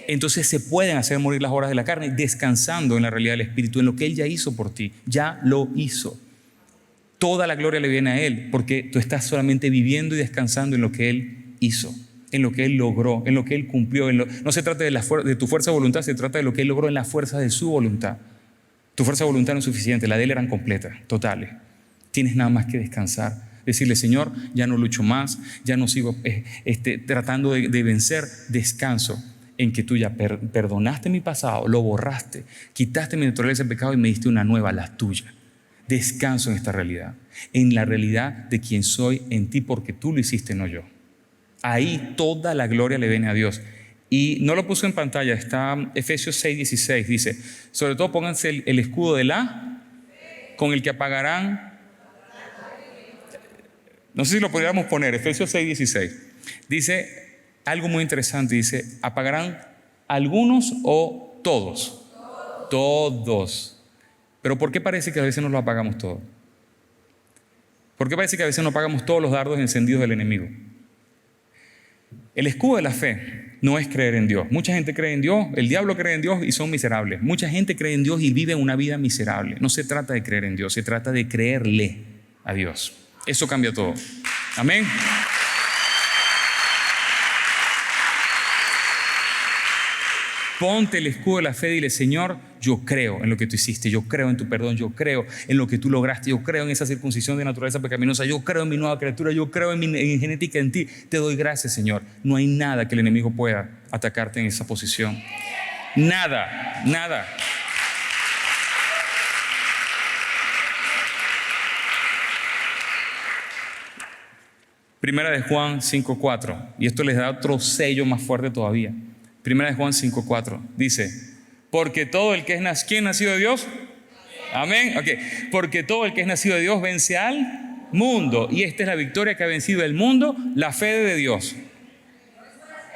entonces se pueden hacer morir las obras de la carne descansando en la realidad del Espíritu, en lo que Él ya hizo por ti. Ya lo hizo. Toda la gloria le viene a Él, porque tú estás solamente viviendo y descansando en lo que Él hizo, en lo que Él logró, en lo que Él cumplió. No se trata de tu fuerza de voluntad, se trata de lo que Él logró en la fuerza de su voluntad. Tu fuerza de voluntad no es suficiente, la de Él eran completas, totales. Tienes nada más que descansar. Decirle, Señor, ya no lucho más, ya no sigo tratando de vencer. Descanso en que tú ya perdonaste mi pasado, lo borraste, quitaste mi naturaleza de pecado y me diste una nueva, la tuya. Descanso en esta realidad, en la realidad de quien soy en ti porque tú lo hiciste, no yo. Ahí toda la gloria le viene a Dios. Y no lo puse en pantalla, está Efesios 6:16, dice, sobre todo pónganse el escudo de con el que apagarán. No sé si lo podríamos poner, Efesios 6:16. Dice algo muy interesante, dice, apagarán algunos o todos. Todos. Pero ¿por qué parece que a veces nos lo apagamos todo? ¿Por qué parece que a veces no apagamos todos los dardos encendidos del enemigo? El escudo de la fe no es creer en Dios. Mucha gente cree en Dios, el diablo cree en Dios y son miserables. Mucha gente cree en Dios y vive una vida miserable. No se trata de creer en Dios, se trata de creerle a Dios. Eso cambia todo. Amén. Ponte el escudo de la fe y dile, Señor, yo creo en lo que tú hiciste, yo creo en tu perdón, yo creo en lo que tú lograste, yo creo en esa circuncisión de naturaleza pecaminosa, yo creo en mi nueva criatura, yo creo en mi genética en ti. Te doy gracias, Señor. No hay nada que el enemigo pueda atacarte en esa posición. Nada, nada. Primera de Juan 5:4, y esto les da otro sello más fuerte todavía. Primera de Juan 5:4 dice, porque todo el que es nacido, ¿quién nacido de Dios? Amén. Okay. Porque todo el que es nacido de Dios vence al mundo. Y esta es la victoria que ha vencido el mundo, la fe de Dios.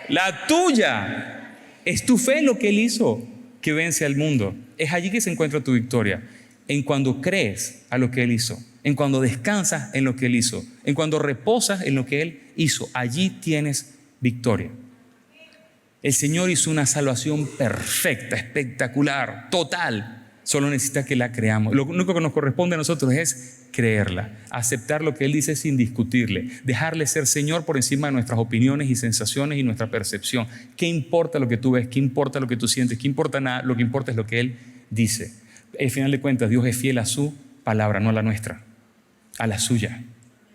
La tuya es tu fe en lo que Él hizo, que vence al mundo. Es allí que se encuentra tu victoria. En cuando crees a lo que Él hizo, en cuando descansas en lo que Él hizo, en cuando reposas en lo que Él hizo, allí tienes victoria. El Señor hizo una salvación perfecta, espectacular, total. Solo necesita que la creamos. Lo único que nos corresponde a nosotros es creerla, aceptar lo que Él dice sin discutirle, dejarle ser Señor por encima de nuestras opiniones y sensaciones y nuestra percepción. ¿Qué importa lo que tú ves? ¿Qué importa lo que tú sientes? ¿Qué importa nada? Lo que importa es lo que Él dice. Al final de cuentas, Dios es fiel a su palabra, no a la nuestra, a la suya.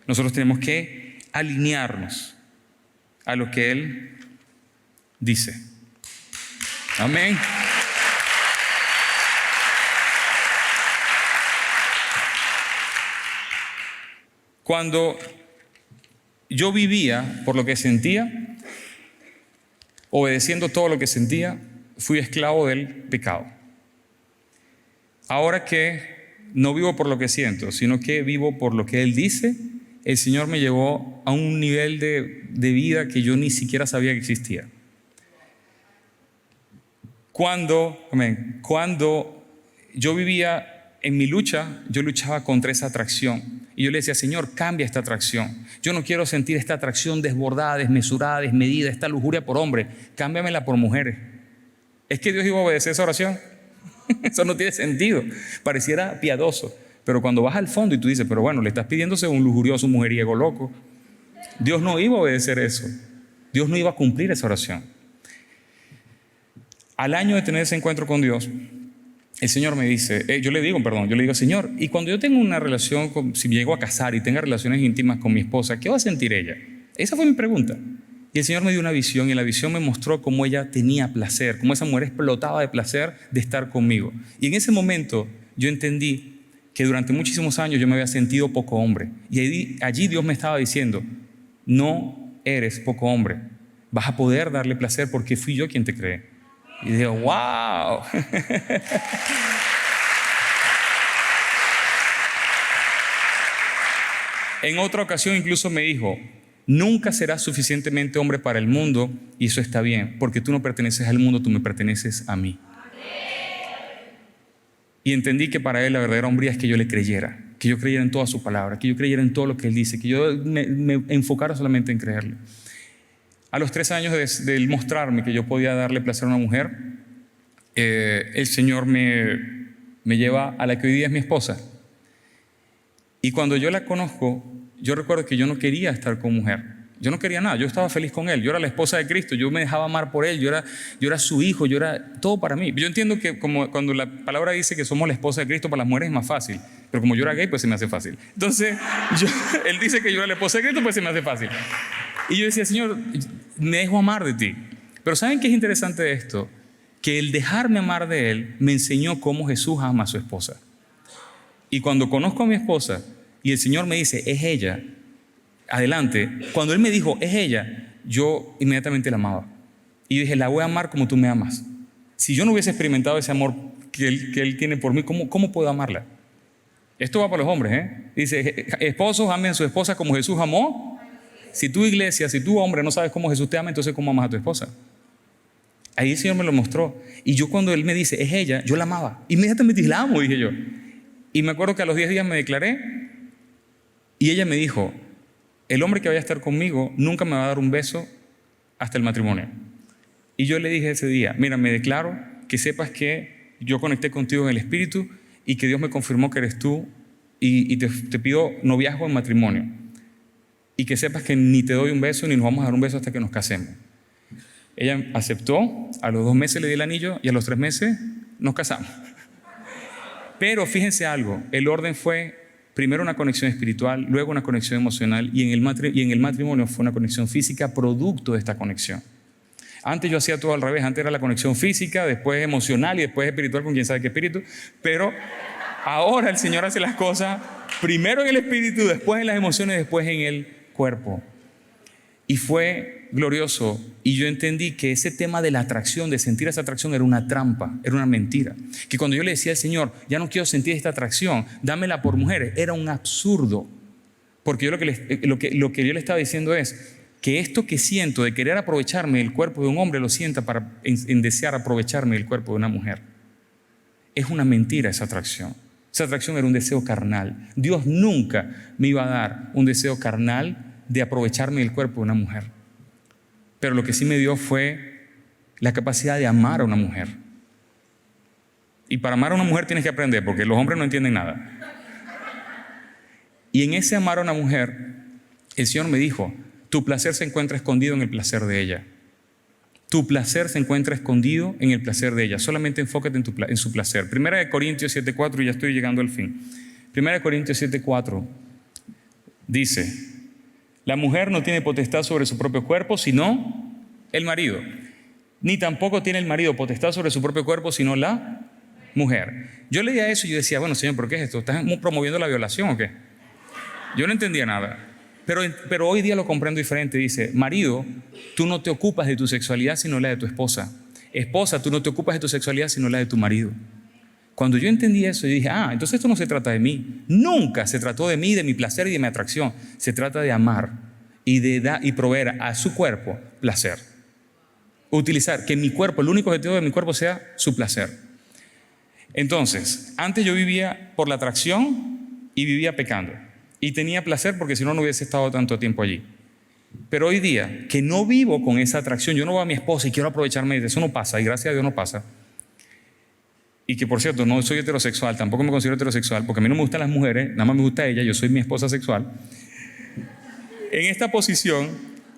Nosotros tenemos que alinearnos a lo que Él dice. Amén. Cuando yo vivía por lo que sentía, obedeciendo todo lo que sentía, fui esclavo del pecado. Ahora que no vivo por lo que siento, sino que vivo por lo que Él dice, el Señor me llevó a un nivel de vida que yo ni siquiera sabía que existía. Cuando yo vivía en mi lucha, yo luchaba contra esa atracción. Y yo le decía, Señor, cambia esta atracción. Yo no quiero sentir esta atracción desbordada, desmesurada, desmedida, esta lujuria por hombre. Cámbiamela por mujeres. ¿Es que Dios iba a obedecer esa oración? Eso no tiene sentido. Pareciera piadoso. Pero cuando vas al fondo y tú dices, pero bueno, le estás pidiéndose un lujurioso, un mujeriego loco. Dios no iba a obedecer eso. Dios no iba a cumplir esa oración. Al año de tener ese encuentro con Dios, el Señor me dice, yo le digo, Señor, y cuando yo tengo una relación, si me llego a casar y tenga relaciones íntimas con mi esposa, ¿qué va a sentir ella? Esa fue mi pregunta. Y el Señor me dio una visión, y en la visión me mostró cómo ella tenía placer, cómo esa mujer explotaba de placer de estar conmigo. Y en ese momento yo entendí que durante muchísimos años yo me había sentido poco hombre. Y allí Dios me estaba diciendo, no eres poco hombre, vas a poder darle placer porque fui yo quien te creé. Y digo, wow. En otra ocasión incluso me dijo, nunca serás suficientemente hombre para el mundo, y eso está bien, porque tú no perteneces al mundo, tú me perteneces a mí. Y entendí que para él la verdadera hombría es que yo le creyera, que yo creyera en toda su palabra, que yo creyera en todo lo que él dice, que yo me enfocara solamente en creerle. A los 3 años de él mostrarme que yo podía darle placer a una mujer, el Señor me lleva a la que hoy día es mi esposa. Y cuando yo la conozco, yo recuerdo que yo no quería estar con mujer. Yo no quería nada, yo estaba feliz con él. Yo era la esposa de Cristo, yo me dejaba amar por él, yo era su hijo, yo era todo para mí. Yo entiendo que como cuando la palabra dice que somos la esposa de Cristo, para las mujeres es más fácil. Pero como yo era gay, pues se me hace fácil. Entonces, él dice que yo era la esposa de Cristo, pues se me hace fácil. Y yo decía, Señor, me dejo amar de ti. Pero ¿saben qué es interesante de esto? Que el dejarme amar de él me enseñó cómo Jesús ama a su esposa. Y cuando conozco a mi esposa y el Señor me dice, es ella, adelante. Cuando él me dijo, es ella, yo inmediatamente la amaba. Y dije, la voy a amar como tú me amas. Si yo no hubiese experimentado ese amor que él tiene por mí, ¿cómo puedo amarla? Esto va para los hombres, ¿eh? Dice, esposos amen a su esposa como Jesús amó. Si tú, iglesia, si tú, hombre, no sabes cómo Jesús te ama, entonces ¿cómo amas a tu esposa? Ahí el Señor me lo mostró. Y yo cuando él me dice, es ella, yo la amaba. Inmediatamente la amo, dije yo. Y me acuerdo que a los 10 días me declaré y ella me dijo, el hombre que vaya a estar conmigo nunca me va a dar un beso hasta el matrimonio. Y yo le dije ese día, mira, me declaro, que sepas que yo conecté contigo en el Espíritu y que Dios me confirmó que eres tú y te pido noviazgo en matrimonio. Y que sepas que ni te doy un beso ni nos vamos a dar un beso hasta que nos casemos. Ella aceptó, a los 2 meses le di el anillo y a los 3 meses nos casamos. Pero fíjense algo, el orden fue primero una conexión espiritual, luego una conexión emocional y en el matrimonio fue una conexión física producto de esta conexión. Antes yo hacía todo al revés, antes era la conexión física, después emocional y después espiritual con quién sabe qué espíritu, pero ahora el Señor hace las cosas primero en el espíritu, después en las emociones, después en el cuerpo. Y fue glorioso y yo entendí que ese tema de la atracción, de sentir esa atracción era una trampa, era una mentira. Que cuando yo le decía al Señor, ya no quiero sentir esta atracción, dámela por mujeres, era un absurdo. Porque yo lo que yo le estaba diciendo es que esto que siento de querer aprovecharme del cuerpo de un hombre, lo sienta en desear aprovecharme del cuerpo de una mujer. Es una mentira esa atracción. Esa atracción era un deseo carnal. Dios nunca me iba a dar un deseo carnal de aprovecharme del cuerpo de una mujer. Pero lo que sí me dio fue la capacidad de amar a una mujer. Y para amar a una mujer tienes que aprender, porque los hombres no entienden nada. Y en ese amar a una mujer, el Señor me dijo, tu placer se encuentra escondido en el placer de ella. Tu placer se encuentra escondido en el placer de ella. Solamente enfócate en su placer. 1 Corintios 7:4, y ya estoy llegando al fin. 1 Corintios 7:4 dice, la mujer no tiene potestad sobre su propio cuerpo, sino el marido. Ni tampoco tiene el marido potestad sobre su propio cuerpo, sino la mujer. Yo leía eso y yo decía, bueno, Señor, ¿pero qué es esto? ¿Estás promoviendo la violación o qué? Yo no entendía nada. Pero hoy día lo comprendo diferente. Dice, marido, tú no te ocupas de tu sexualidad, sino la de tu esposa. Esposa, tú no te ocupas de tu sexualidad, sino la de tu marido. Cuando yo entendí eso, yo dije, entonces esto no se trata de mí. Nunca se trató de mí, de mi placer y de mi atracción. Se trata de amar y proveer a su cuerpo placer. Utilizar que mi cuerpo, el único objetivo de mi cuerpo sea su placer. Entonces, antes yo vivía por la atracción y vivía pecando. Y tenía placer porque si no, no hubiese estado tanto tiempo allí. Pero hoy día, que no vivo con esa atracción, yo no veo a mi esposa y quiero aprovecharme de eso, no pasa, y gracias a Dios no pasa. Y que por cierto, no soy heterosexual, tampoco me considero heterosexual, porque a mí no me gustan las mujeres, nada más me gusta ella, yo soy mi esposa sexual. En esta posición,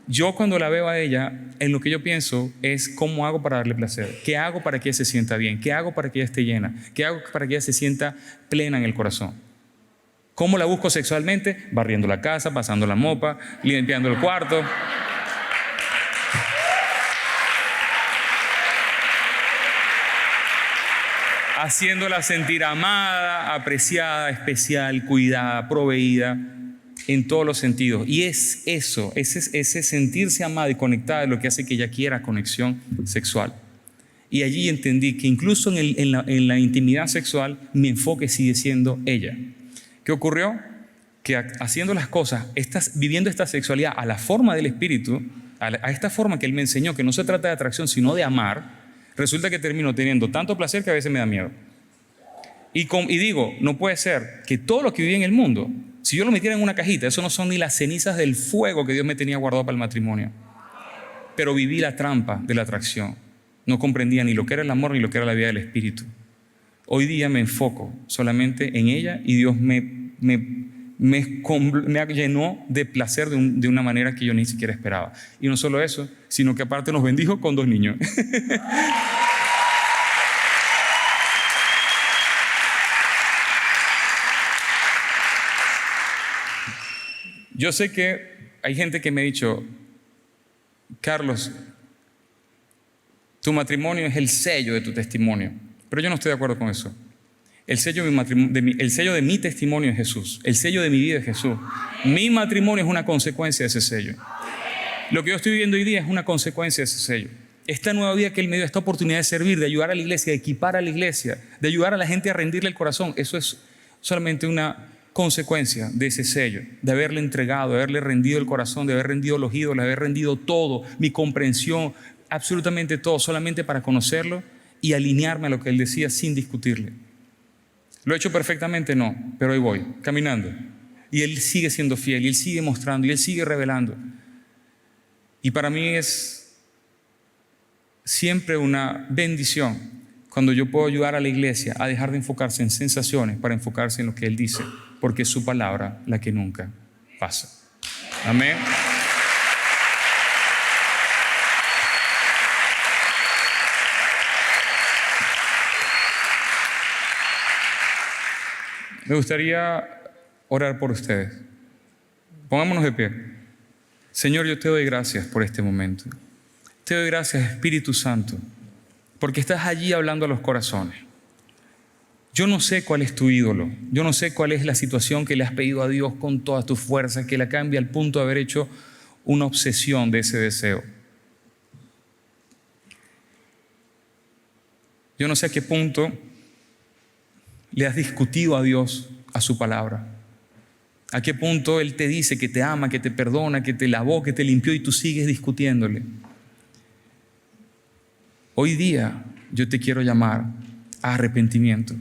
yo cuando la veo a ella, en lo que yo pienso es cómo hago para darle placer, qué hago para que ella se sienta bien, qué hago para que ella esté llena, qué hago para que ella se sienta plena en el corazón. ¿Cómo la busco sexualmente? Barriendo la casa, pasando la mopa, limpiando el cuarto. Haciéndola sentir amada, apreciada, especial, cuidada, proveída en todos los sentidos. Y es eso, ese sentirse amada y conectada es lo que hace que ella quiera conexión sexual. Y allí entendí que incluso en la intimidad sexual mi enfoque sigue siendo ella. ¿Qué ocurrió? Que haciendo las cosas, viviendo esta sexualidad a la forma del Espíritu, a esta forma que Él me enseñó, que no se trata de atracción sino de amar, resulta que termino teniendo tanto placer que a veces me da miedo. Y digo, no puede ser que todo lo que viví en el mundo, si yo lo metiera en una cajita, eso no son ni las cenizas del fuego que Dios me tenía guardado para el matrimonio. Pero viví la trampa de la atracción. No comprendía ni lo que era el amor ni lo que era la vida del Espíritu. Hoy día me enfoco solamente en ella y Dios me llenó de placer de una manera que yo ni siquiera esperaba. Y no solo eso, sino que aparte nos bendijo con 2 niños. Yo sé que hay gente que me ha dicho, Carlos, tu matrimonio es el sello de tu testimonio. Pero yo no estoy de acuerdo con eso. El sello de mi testimonio es Jesús. El sello de mi vida es Jesús. Mi matrimonio es una consecuencia de ese sello. Lo que yo estoy viviendo hoy día es una consecuencia de ese sello. Esta nueva vida que Él me dio, esta oportunidad de servir, de ayudar a la iglesia, de equipar a la iglesia, de ayudar a la gente a rendirle el corazón, eso es solamente una consecuencia de ese sello, de haberle entregado, de haberle rendido el corazón, de haber rendido los ídolos, de haber rendido todo, mi comprensión, absolutamente todo, solamente para conocerlo y alinearme a lo que Él decía sin discutirle. ¿Lo he hecho perfectamente? No, pero ahí voy, caminando. Y Él sigue siendo fiel, y Él sigue mostrando, y Él sigue revelando. Y para mí es siempre una bendición cuando yo puedo ayudar a la iglesia a dejar de enfocarse en sensaciones para enfocarse en lo que Él dice, porque es su palabra la que nunca pasa. Amén. Me gustaría orar por ustedes. Pongámonos de pie. Señor, yo te doy gracias por este momento. Te doy gracias, Espíritu Santo, porque estás allí hablando a los corazones. Yo no sé cuál es tu ídolo. Yo no sé cuál es la situación que le has pedido a Dios con todas tus fuerzas, que la cambie al punto de haber hecho una obsesión de ese deseo. Yo no sé a qué punto le has discutido a Dios, a su palabra. ¿A qué punto Él te dice que te ama, que te perdona, que te lavó, que te limpió y tú sigues discutiéndole? Hoy día yo te quiero llamar a arrepentimiento,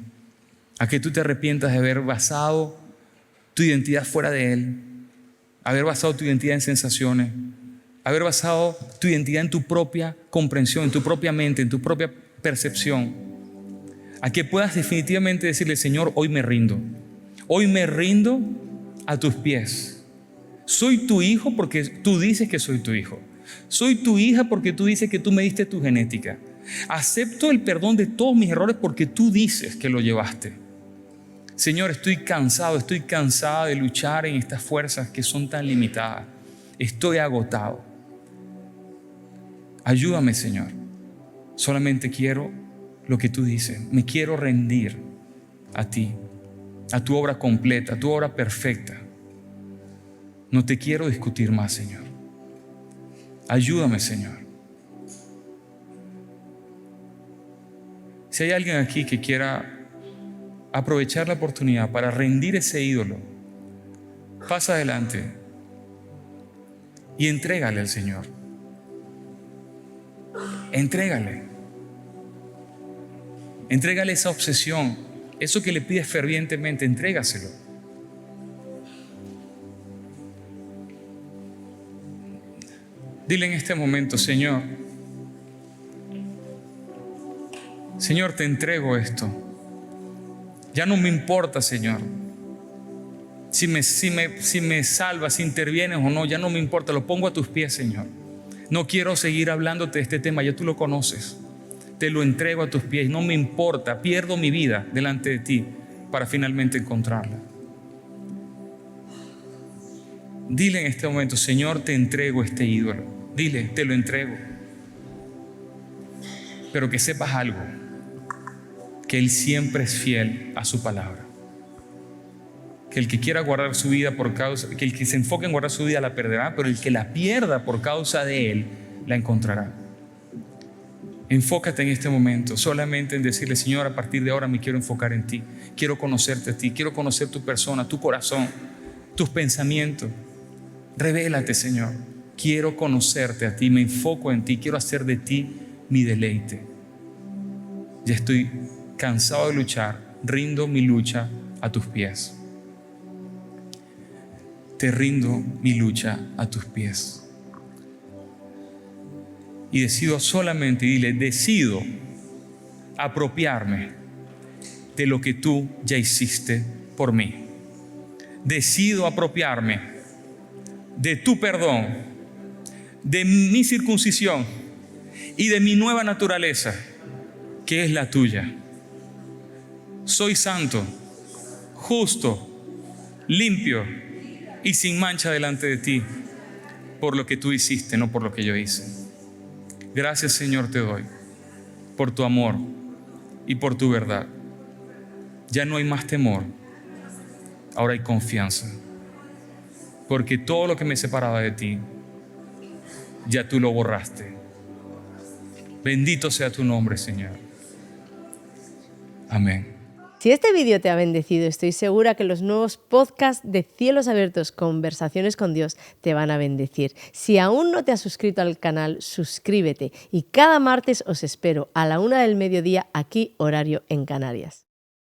a que tú te arrepientas de haber basado tu identidad fuera de Él, haber basado tu identidad en sensaciones, haber basado tu identidad en tu propia comprensión, en tu propia mente, en tu propia percepción. A que puedas definitivamente decirle, Señor, hoy me rindo a tus pies. Soy tu hijo porque tú dices que soy tu hijo. Soy tu hija porque tú dices que tú me diste tu genética. Acepto el perdón de todos mis errores porque tú dices que lo llevaste. Señor, estoy cansada de luchar en estas fuerzas que son tan limitadas. Estoy agotado. Ayúdame, Señor. Solamente quiero lo que tú dices. Me quiero rendir a ti, a tu obra completa, a tu obra perfecta. No te quiero discutir más, Señor. Ayúdame, Señor. Si hay alguien aquí que quiera aprovechar la oportunidad para rendir ese ídolo, pasa adelante y entrégale al Señor. Entrégale. Entrégale esa obsesión, eso que le pides fervientemente, entrégaselo. Dile en este momento: Señor, te entrego esto. Ya no me importa, Señor, si me salvas, si intervienes o no, ya no me importa, lo pongo a tus pies, Señor. No quiero seguir hablándote de este tema, ya tú lo conoces. Te lo entrego a tus pies, no me importa, pierdo mi vida delante de ti para finalmente encontrarla. Dile en este momento: Señor, te entrego este ídolo. Dile: te lo entrego. Pero que sepas algo, que Él siempre es fiel a su palabra. Que el que quiera guardar su vida que el que se enfoque en guardar su vida la perderá, pero el que la pierda por causa de Él la encontrará. Enfócate en este momento solamente en decirle: Señor, a partir de ahora me quiero enfocar en ti. Quiero conocerte a ti, quiero conocer tu persona, tu corazón, tus pensamientos. Revélate, Señor. Quiero conocerte a ti, me enfoco en ti, quiero hacer de ti mi deleite. Ya estoy cansado de luchar, rindo mi lucha a tus pies. Te rindo mi lucha a tus pies. Y decido solamente, dile: decido apropiarme de lo que tú ya hiciste por mí. Decido apropiarme de tu perdón, de mi circuncisión y de mi nueva naturaleza, que es la tuya. Soy santo, justo, limpio y sin mancha delante de ti, por lo que tú hiciste, no por lo que yo hice. Gracias, Señor, te doy por tu amor y por tu verdad. Ya no hay más temor, ahora hay confianza, porque todo lo que me separaba de ti, ya tú lo borraste. Bendito sea tu nombre, Señor. Amén. Si este vídeo te ha bendecido, estoy segura que los nuevos podcasts de Cielos Abiertos, Conversaciones con Dios, te van a bendecir. Si aún no te has suscrito al canal, suscríbete y cada martes os espero a la 1:00 PM aquí, horario en Canarias.